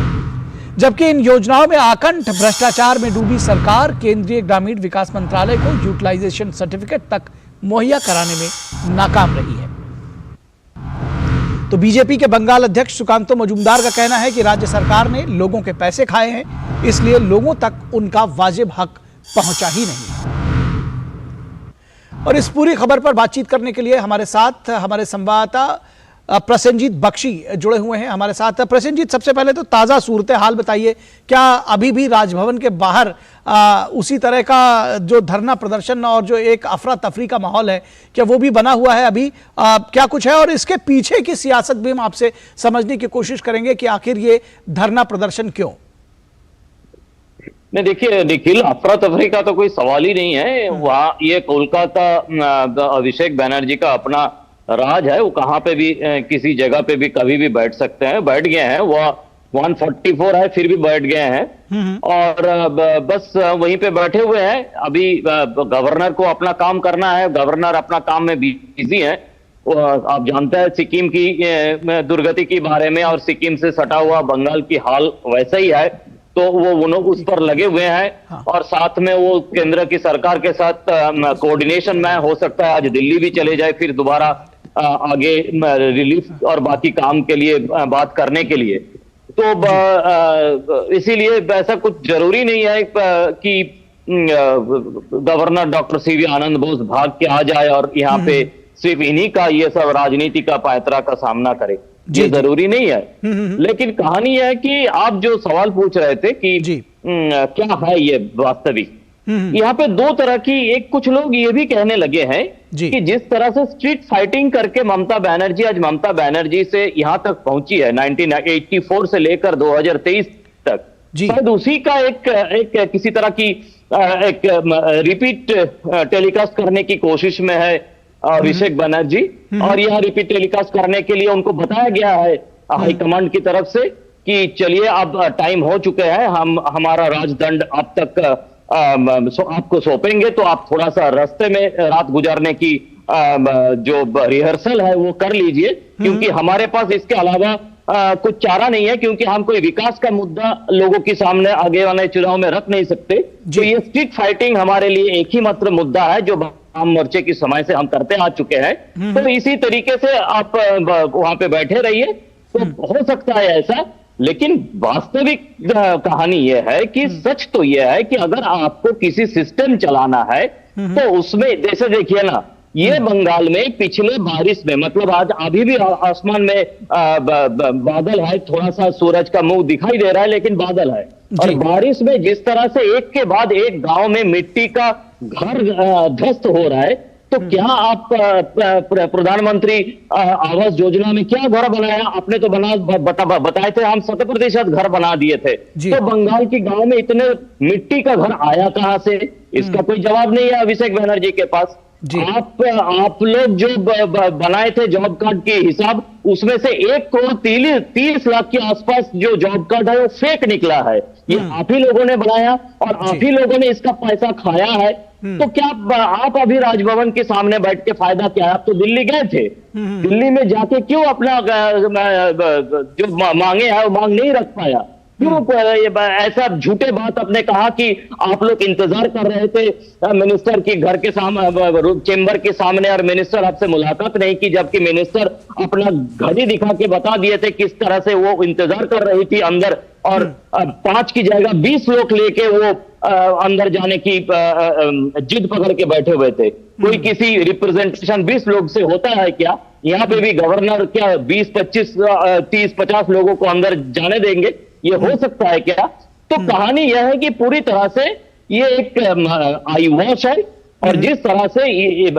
जबकि इन योजनाओं में आकंठ भ्रष्टाचार में डूबी सरकार केंद्रीय ग्रामीण विकास मंत्रालय को यूटिलाइजेशन सर्टिफिकेट तक मुहैया कराने में नाकाम रही है। तो बीजेपी के बंगाल अध्यक्ष सुकांतो मजूमदार का कहना है कि राज्य सरकार ने लोगों के पैसे खाए हैं, इसलिए लोगों तक उनका वाजिब हक पहुंचा ही नहीं। और इस पूरी खबर पर बातचीत करने के लिए हमारे साथ हमारे संवाददाता प्रसेनजीत बख्शी जुड़े हुए हैं हमारे साथ। प्रसेनजीत, सबसे पहले तो ताज़ा सूरत हाल बताइए, क्या अभी भी राजभवन के बाहर उसी तरह का जो धरना प्रदर्शन और जो एक अफरा तफरी का माहौल है, क्या वो भी बना हुआ है अभी? क्या कुछ है और इसके पीछे की सियासत भी हम आपसे समझने की कोशिश करेंगे कि आखिर ये धरना प्रदर्शन क्यों? नहीं, देखिए निखिल, अफरा तफरी का तो कोई सवाल ही नहीं है। वहाँ ये कोलकाता अभिषेक बनर्जी का अपना राज है, वो कहाँ पे भी किसी जगह पे भी कभी भी बैठ सकते हैं, बैठ गए हैं। वो 144 है फिर भी बैठ गए हैं और बस वहीं पे बैठे हुए हैं। अभी गवर्नर को अपना काम करना है, गवर्नर अपना काम में बिजी है। आप जानते हैं सिक्किम की दुर्गति के बारे में, और सिक्किम से सटा हुआ बंगाल की हाल वैसा ही है, तो वो उस पर लगे हुए हैं। और साथ में वो केंद्र की सरकार के साथ कोऑर्डिनेशन में हो सकता है आज दिल्ली भी चले जाए, फिर दोबारा आगे रिलीफ और बाकी काम के लिए बात करने के लिए। तो इसीलिए ऐसा कुछ जरूरी नहीं है कि गवर्नर डॉक्टर सीवी आनंद बोस भाग के आ जाए और यहाँ पे सिर्फ इन्हीं का ये सब राजनीति का पैतरा का सामना करे, ये जरूरी नहीं है। लेकिन कहानी है कि आप जो सवाल पूछ रहे थे कि क्या है ये वास्तविक, यहाँ पे दो तरह की, एक कुछ लोग ये भी कहने लगे हैं कि जिस तरह से स्ट्रीट फाइटिंग करके ममता बनर्जी से यहाँ तक पहुंची है 1984 से लेकर 2023 तक, शायद उसी का एक किसी तरह की एक रिपीट टेलीकास्ट करने की कोशिश में है अभिषेक बनर्जी। और यह रिपीट टेलीकास्ट करने के लिए उनको बताया गया है हाईकमांड की तरफ से कि चलिए अब टाइम हो चुके हैं, हम हमारा राजदंड अब तक आपको सौंपेंगे, तो आप थोड़ा सा रास्ते में रात गुजारने की जो रिहर्सल है वो कर लीजिए, क्योंकि हमारे पास इसके अलावा कुछ चारा नहीं है, क्योंकि हम कोई विकास का मुद्दा लोगों के सामने आगे वाले चुनाव में रख नहीं सकते। तो ये स्ट्रीट फाइटिंग हमारे लिए एक ही मात्र मुद्दा है जो आम मोर्चे की समय से हम करते आ चुके हैं। तो इसी तरीके से आप वहां पे बैठे रहिए, तो हो सकता है ऐसा। लेकिन वास्तविक कहानी यह है कि सच तो यह है कि अगर आपको किसी सिस्टम चलाना है तो उसमें, जैसे देखिए ना, ये बंगाल में पिछले बारिश में, मतलब आज अभी भी आसमान में बादल है, थोड़ा सा सूरज का मुंह दिखाई दे रहा है लेकिन बादल है, और बारिश में जिस तरह से एक के बाद एक गांव में मिट्टी का घर ध्वस्त हो रहा है, तो क्या आप प्रधानमंत्री आवास योजना में क्या घर बनाया? आपने तो बताए थे, हम 100% घर बना दिए थे। तो बंगाल की गांव में इतने मिट्टी का घर आया कहां से? इसका कोई जवाब नहीं है अभिषेक बनर्जी के पास। आप लोग जो बनाए थे जॉब कार्ड के हिसाब, उसमें से 1,30,00,000 के आसपास जो जॉब कार्ड है वो फेक निकला है। ये आप ही लोगों ने बनाया और आप ही लोगों ने इसका पैसा खाया है। तो क्या आप अभी राजभवन के सामने बैठ के फायदा क्या है? आप तो दिल्ली गए थे, दिल्ली में जाके क्यों अपना जो मांगे है वो मांग नहीं रख पाया? क्यों ऐसा झूठे बात आपने कहा कि आप लोग इंतजार कर रहे थे मिनिस्टर की घर के सामने, चेंबर के सामने, और मिनिस्टर आपसे मुलाकात नहीं की, जबकि मिनिस्टर अपना घड़ी दिखा के बता दिए थे किस तरह से वो इंतजार कर रही थी अंदर, और 5 की जगह 20 लोग लेके वो अंदर जाने की जिद पकड़ के बैठे हुए थे। कोई किसी रिप्रेजेंटेशन 20 लोग से होता है क्या? यहाँ पे भी गवर्नर क्या 20, 25, 30, 50 लोगों को अंदर जाने देंगे? ये हो सकता है क्या? तो कहानी यह है कि पूरी तरह से ये एक आई वॉश है, और जिस तरह से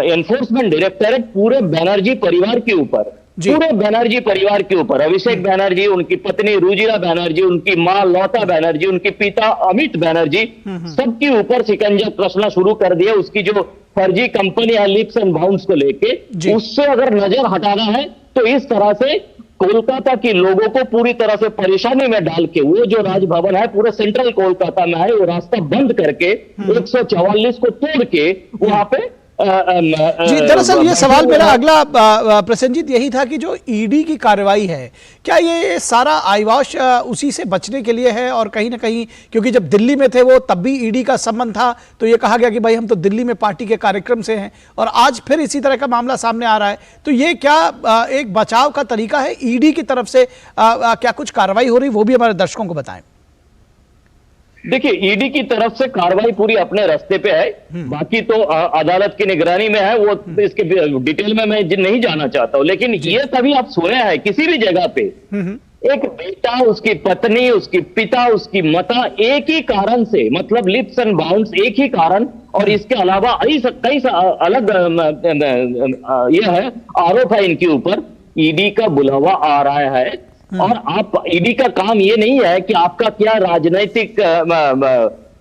एनफोर्समेंट डायरेक्टरेट पूरे बनर्जी परिवार के ऊपर, पूरे बनर्जी परिवार के ऊपर, अभिषेक बनर्जी, उनकी पत्नी रुजिरा बनर्जी, उनकी मां लता बनर्जी, उनके पिता अमित बनर्जी, सबके ऊपर शिकंजा कसना शुरू कर दिया। उसकी जो फर्जी कंपनी है लिप्स एंड बाउंड्स को लेके, उससे अगर नजर हटाना है तो इस तरह से कोलकाता के लोगों को पूरी तरह से परेशानी में डाल के, वो जो राजभवन है पूरे सेंट्रल कोलकाता में है, वो रास्ता बंद करके 144 को तोड़ के वहां पे जी, दरअसल ये सवाल मेरा अगला प्रसेनजीत यही था कि जो ईडी की कार्रवाई है, क्या ये सारा आईवाश उसी से बचने के लिए है? और कहीं ना कहीं क्योंकि जब दिल्ली में थे वो तब भी ईडी का संबंध था, तो ये कहा गया कि भाई हम तो दिल्ली में पार्टी के कार्यक्रम से हैं, और आज फिर इसी तरह का मामला सामने आ रहा है, तो ये क्या एक बचाव का तरीका है ईडी की तरफ से? क्या कुछ कार्रवाई हो रही, वो भी हमारे दर्शकों को बताएं। देखिए, ईडी की तरफ से कार्रवाई पूरी अपने रास्ते पे है, बाकी तो अदालत की निगरानी में है, वो इसके डिटेल में मैं नहीं जाना चाहता हूं, लेकिन ये तभी आप सुने हैं किसी भी जगह पे एक बेटा, उसकी पत्नी, उसकी पिता, उसकी माता एक ही कारण से, मतलब लिप्स एंड बाउंड्स, एक ही कारण, और इसके अलावा कई अलग ये है आरोप है इनके ऊपर। ईडी का बुलावा आ रहा है, और आप ईडी का काम ये नहीं है कि आपका क्या राजनीतिक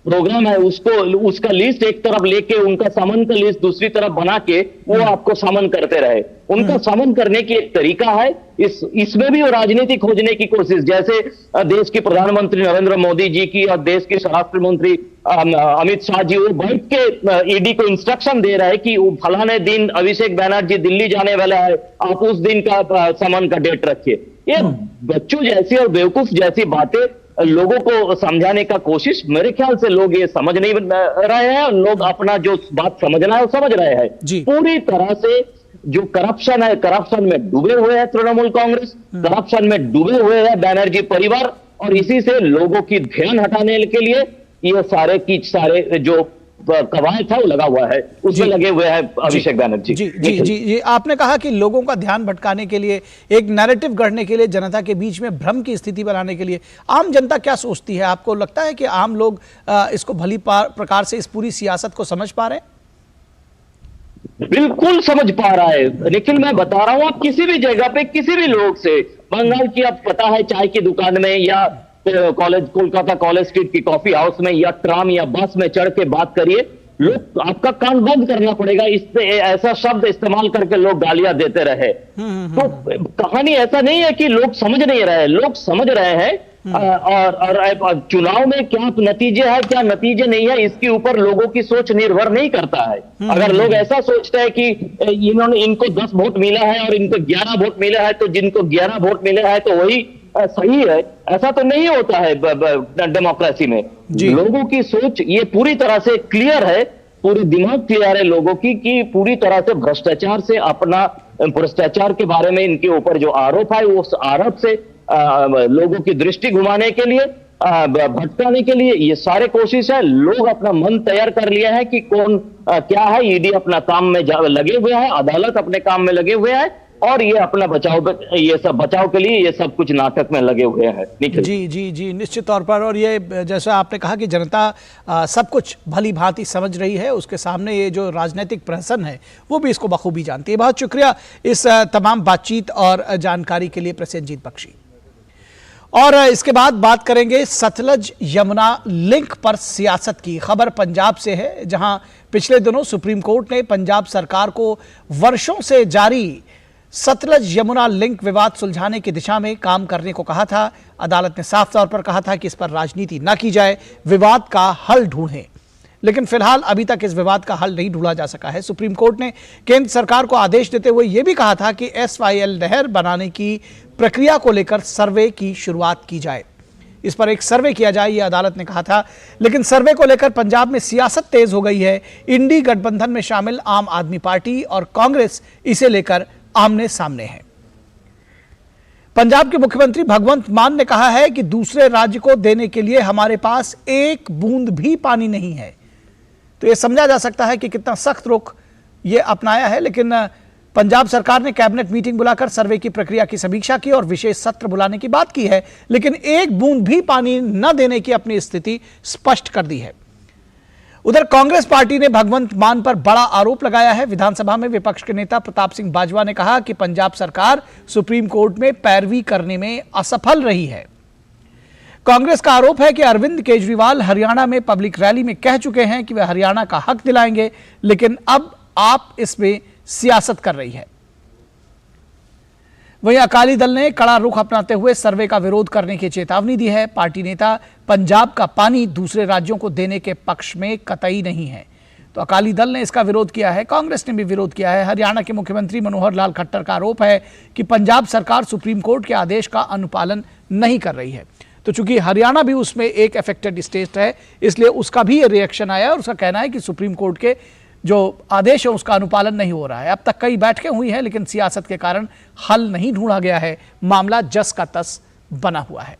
प्रोग्राम है उसको, उसका लिस्ट एक तरफ लेके, उनका समन का लिस्ट दूसरी तरफ बना के वो आपको समन करते रहे। उनका समन करने की एक तरीका है, इसमें भी वो राजनीति खोजने की कोशिश, जैसे देश के प्रधानमंत्री नरेंद्र मोदी जी की और देश के स्वराष्ट्र मंत्री अमित शाह जी, वो बैठ के ईडी को इंस्ट्रक्शन दे रहे हैं कि फलाने दिन अभिषेक बनर्जी दिल्ली जाने वाला है, आप उस दिन का समन का डेट रखिए। ये बच्चों जैसी और बेवकूफ जैसी बातें लोगों को समझाने का कोशिश, मेरे ख्याल से लोग ये समझ नहीं रहे हैं। लोग अपना जो बात समझना है वो समझ रहे हैं। पूरी तरह से जो करप्शन है, करप्शन में डूबे हुए हैं तृणमूल कांग्रेस, करप्शन में डूबे हुए हैं बनर्जी परिवार, और इसी से लोगों की ध्यान हटाने के लिए ये सारे की सारे जो कवायद था वो लगा हुआ है, उसमें लगे हुए हैं अभिषेक बनर्जी। जी जी जी जी, आपने कहा कि लोगों का ध्यान भटकाने के लिए, एक नैरेटिव गढ़ने के लिए, जनता के बीच में भ्रम की स्थिति बनाने के लिए, आम जनता क्या सोचती है? आपको लगता है कि आम लोग इसको भली प्रकार से इस पूरी सियासत को समझ पा रहे हैं? बिल्कुल समझ पा रहा है निखिल, मैं बता रहा हूं, आप किसी भी जगह पे किसी भी लोग से, बंगाल की आप पता है चाय की दुकान में, या कॉलेज कोलकाता कॉलेज स्ट्रीट की कॉफी हाउस में, या ट्राम या बस में चढ़ के बात करिए, लोग आपका कान बंद करना पड़ेगा, इससे ऐसा शब्द इस्तेमाल करके लोग गालियां देते रहे। तो कहानी ऐसा नहीं है कि लोग समझ नहीं रहे, लोग समझ रहे हैं, और चुनाव में क्या नतीजे है क्या नतीजे नहीं है, इसके ऊपर लोगों की सोच निर्भर नहीं करता है। अगर लोग ऐसा सोचते हैं कि इनको 10 वोट मिला है और इनको 11 वोट मिला है, तो जिनको 11 वोट मिले हैं तो वही सही है, ऐसा तो नहीं होता है डेमोक्रेसी में। लोगों की सोच ये पूरी तरह से क्लियर है, पूरी दिमाग क्लियर है लोगों की, कि पूरी तरह से भ्रष्टाचार से, अपना भ्रष्टाचार के बारे में इनके ऊपर जो आरोप है, उस आरोप से लोगों की दृष्टि घुमाने के लिए, भटकाने के लिए ये सारे कोशिश है। लोग अपना मन तैयार कर लिया है कि कौन क्या है। ईडी अपना काम में लगे हुए हैं, अदालत अपने काम में लगे हुए हैं, और ये अपना बचाव, ये सब बचाव के लिए ये सब कुछ नाटक में लगे हुए हैं। जी जी जी, निश्चित तौर पर। और ये जैसा आपने कहा कि जनता सब कुछ भली भांति समझ रही है, उसके सामने ये जो राजनीतिक प्रहसन है वो भी इसको बखूबी जानती है। बहुत शुक्रिया इस तमाम बातचीत और जानकारी के लिए प्रसेनजीत बख्शी। और इसके बाद बात करेंगे सतलज यमुना लिंक पर सियासत की। खबर पंजाब से है, जहां पिछले दिनों सुप्रीम कोर्ट ने पंजाब सरकार को वर्षों से जारी सतलज यमुना लिंक विवाद सुलझाने की दिशा में काम करने को कहा था। अदालत ने साफ तौर पर कहा था कि इस पर राजनीति न की जाए, विवाद का हल ढूंढें। लेकिन फिलहाल अभी तक इस विवाद का हल नहीं ढूंढा जा सका है। सुप्रीम कोर्ट ने केंद्र सरकार को आदेश देते हुए यह भी कहा था कि SYL नहर बनाने की प्रक्रिया को लेकर सर्वे की शुरुआत की जाए। इस पर एक सर्वे किया जाए, यह अदालत ने कहा था। लेकिन सर्वे को लेकर पंजाब में सियासत तेज हो गई है। इंडी गठबंधन में शामिल आम आदमी पार्टी और कांग्रेस इसे लेकर आमने सामने है। पंजाब के मुख्यमंत्री भगवंत मान ने कहा है कि दूसरे राज्य को देने के लिए हमारे पास एक बूंद भी पानी नहीं है। तो यह समझा जा सकता है कि कितना सख्त रुख यह अपनाया है। लेकिन पंजाब सरकार ने कैबिनेट मीटिंग बुलाकर सर्वे की प्रक्रिया की समीक्षा की और विशेष सत्र बुलाने की बात की है, लेकिन एक बूंद भी पानी न देने की अपनी स्थिति स्पष्ट कर दी है। उधर कांग्रेस पार्टी ने भगवंत मान पर बड़ा आरोप लगाया है। विधानसभा में विपक्ष के नेता प्रताप सिंह बाजवा ने कहा कि पंजाब सरकार सुप्रीम कोर्ट में पैरवी करने में असफल रही है। कांग्रेस का आरोप है कि अरविंद केजरीवाल हरियाणा में पब्लिक रैली में कह चुके हैं कि वे हरियाणा का हक दिलाएंगे, लेकिन अब आप इसमें सियासत कर रही है। वहीं अकाली दल ने कड़ा रुख अपनाते हुए सर्वे का विरोध करने की चेतावनी दी है। पार्टी नेता पंजाब का पानी दूसरे राज्यों को देने के पक्ष में कतई नहीं है। तो अकाली दल ने इसका विरोध किया है, कांग्रेस ने भी विरोध किया है। हरियाणा के मुख्यमंत्री मनोहर लाल खट्टर का आरोप है कि पंजाब सरकार सुप्रीम कोर्ट के आदेश का अनुपालन नहीं कर रही है। तो चूंकि हरियाणा भी उसमें एक अफेक्टेड स्टेट है, इसलिए उसका भी ये रिएक्शन आया और उसका कहना है कि सुप्रीम कोर्ट के जो आदेश है उसका अनुपालन नहीं हो रहा है। अब तक कई बैठकें हुई हैं, लेकिन सियासत के कारण हल नहीं ढूंढा गया है। मामला जस का तस बना हुआ है।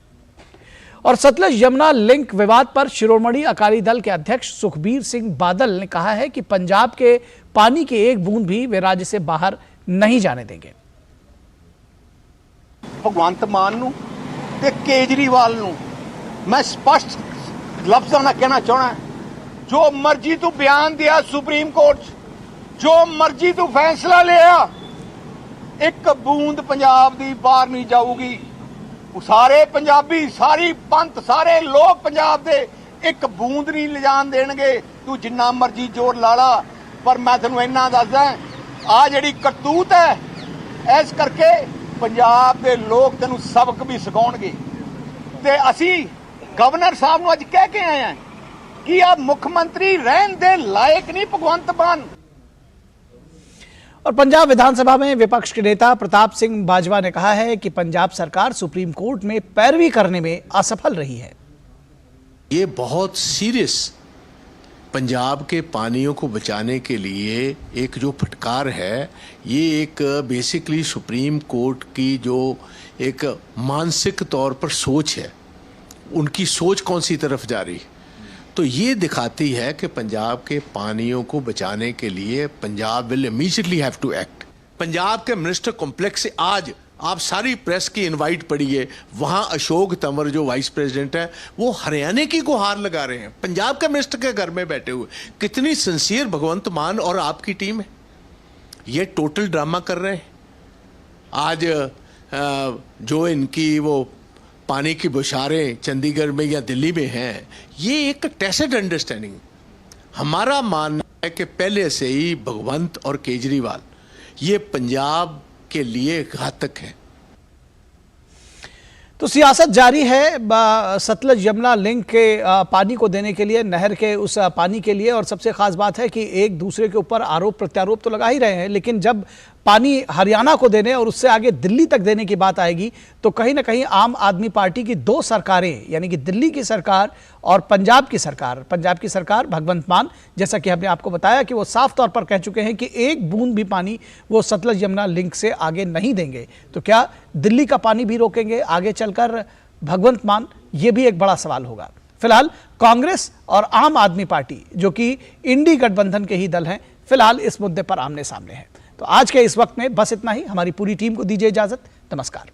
और सतलज यमुना लिंक विवाद पर शिरोमणि अकाली दल के अध्यक्ष सुखबीर सिंह बादल ने कहा है कि पंजाब के पानी के एक बूंद भी वे राज्य से बाहर नहीं जाने देंगे। भगवंत मान नूं ते केजरीवाल नूं मैं स्पष्ट लफ्ज़ां नाल कहना चाहना, जो मर्जी तू बयान दिया सुप्रीम कोर्ट, जो मर्जी तू फैसला लिया, एक बूंद पंजाब दी बाहर नहीं जाऊगी। सारे पंजाबी, सारी पंथ, सारे लोग पंजाब दे एक बूंद नहीं ले जान देणगे। तू जिन्ना मर्जी जोर ला ला, पर मैं तैनूं इन्ना दसदा, आ जिहड़ी करतूत है इस करके पंजाब दे लोग तैनूं सबक भी सिखाउणगे। ते असी गवर्नर साहब नूं अज कह के आए हैं कि आप मुख्यमंत्री रहन दे लायक नहीं भगवंत मान। और पंजाब विधानसभा में विपक्ष के नेता प्रताप सिंह बाजवा ने कहा है कि पंजाब सरकार सुप्रीम कोर्ट में पैरवी करने में असफल रही है। ये बहुत सीरियस पंजाब के पानियों को बचाने के लिए एक जो फटकार है, ये एक बेसिकली सुप्रीम कोर्ट की जो एक मानसिक तौर पर सोच है, उनकी सोच कौन सी तरफ जा रही है। तो ये दिखाती है कि पंजाब के पानियों को बचाने के लिए Punjab will immediately have to act. Punjab के मिनिस्टर कॉम्प्लेक्स से आज आप सारी प्रेस की इनवाइट पढ़िए, वहाँ अशोक तंवर जो वाइस प्रेसिडेंट है वो हरियाणा की गुहार लगा रहे हैं पंजाब के मिनिस्टर के घर में बैठे हुए। कितनी सिंसियर भगवंत मान और आपकी टीम है। ये टोटल ड्रामा कर रहे हैं। आज जो इनकी वो पानी की बौछारें चंडीगढ़ में या दिल्ली में हैं, ये एक टैसिट अंडरस्टैंडिंग। हमारा मानना है कि पहले से ही भगवंत और केजरीवाल ये पंजाब के लिए घातक है। तो सियासत जारी है सतलज यमुना लिंक के पानी को देने के लिए, नहर के उस पानी के लिए। और सबसे खास बात है कि एक दूसरे के ऊपर आरोप प्रत्यारोप तो लगा ही रहे हैं, लेकिन जब पानी हरियाणा को देने और उससे आगे दिल्ली तक देने की बात आएगी तो कहीं ना कहीं आम आदमी पार्टी की दो सरकारें, यानी कि दिल्ली की सरकार और पंजाब की सरकार भगवंत मान, जैसा कि हमने आपको बताया कि वो साफ तौर पर कह चुके हैं कि एक बूंद भी पानी वो सतलज यमुना लिंक से आगे नहीं देंगे। तो क्या दिल्ली का पानी भी रोकेंगे आगे चलकर भगवंत मान? ये भी एक बड़ा सवाल होगा। फिलहाल कांग्रेस और आम आदमी पार्टी, जो कि इंडी गठबंधन के ही दल हैं, फिलहाल इस मुद्दे पर आमने सामने हैं। तो आज के इस वक्त में बस इतना ही। हमारी पूरी टीम को दीजिए इजाजत। नमस्कार।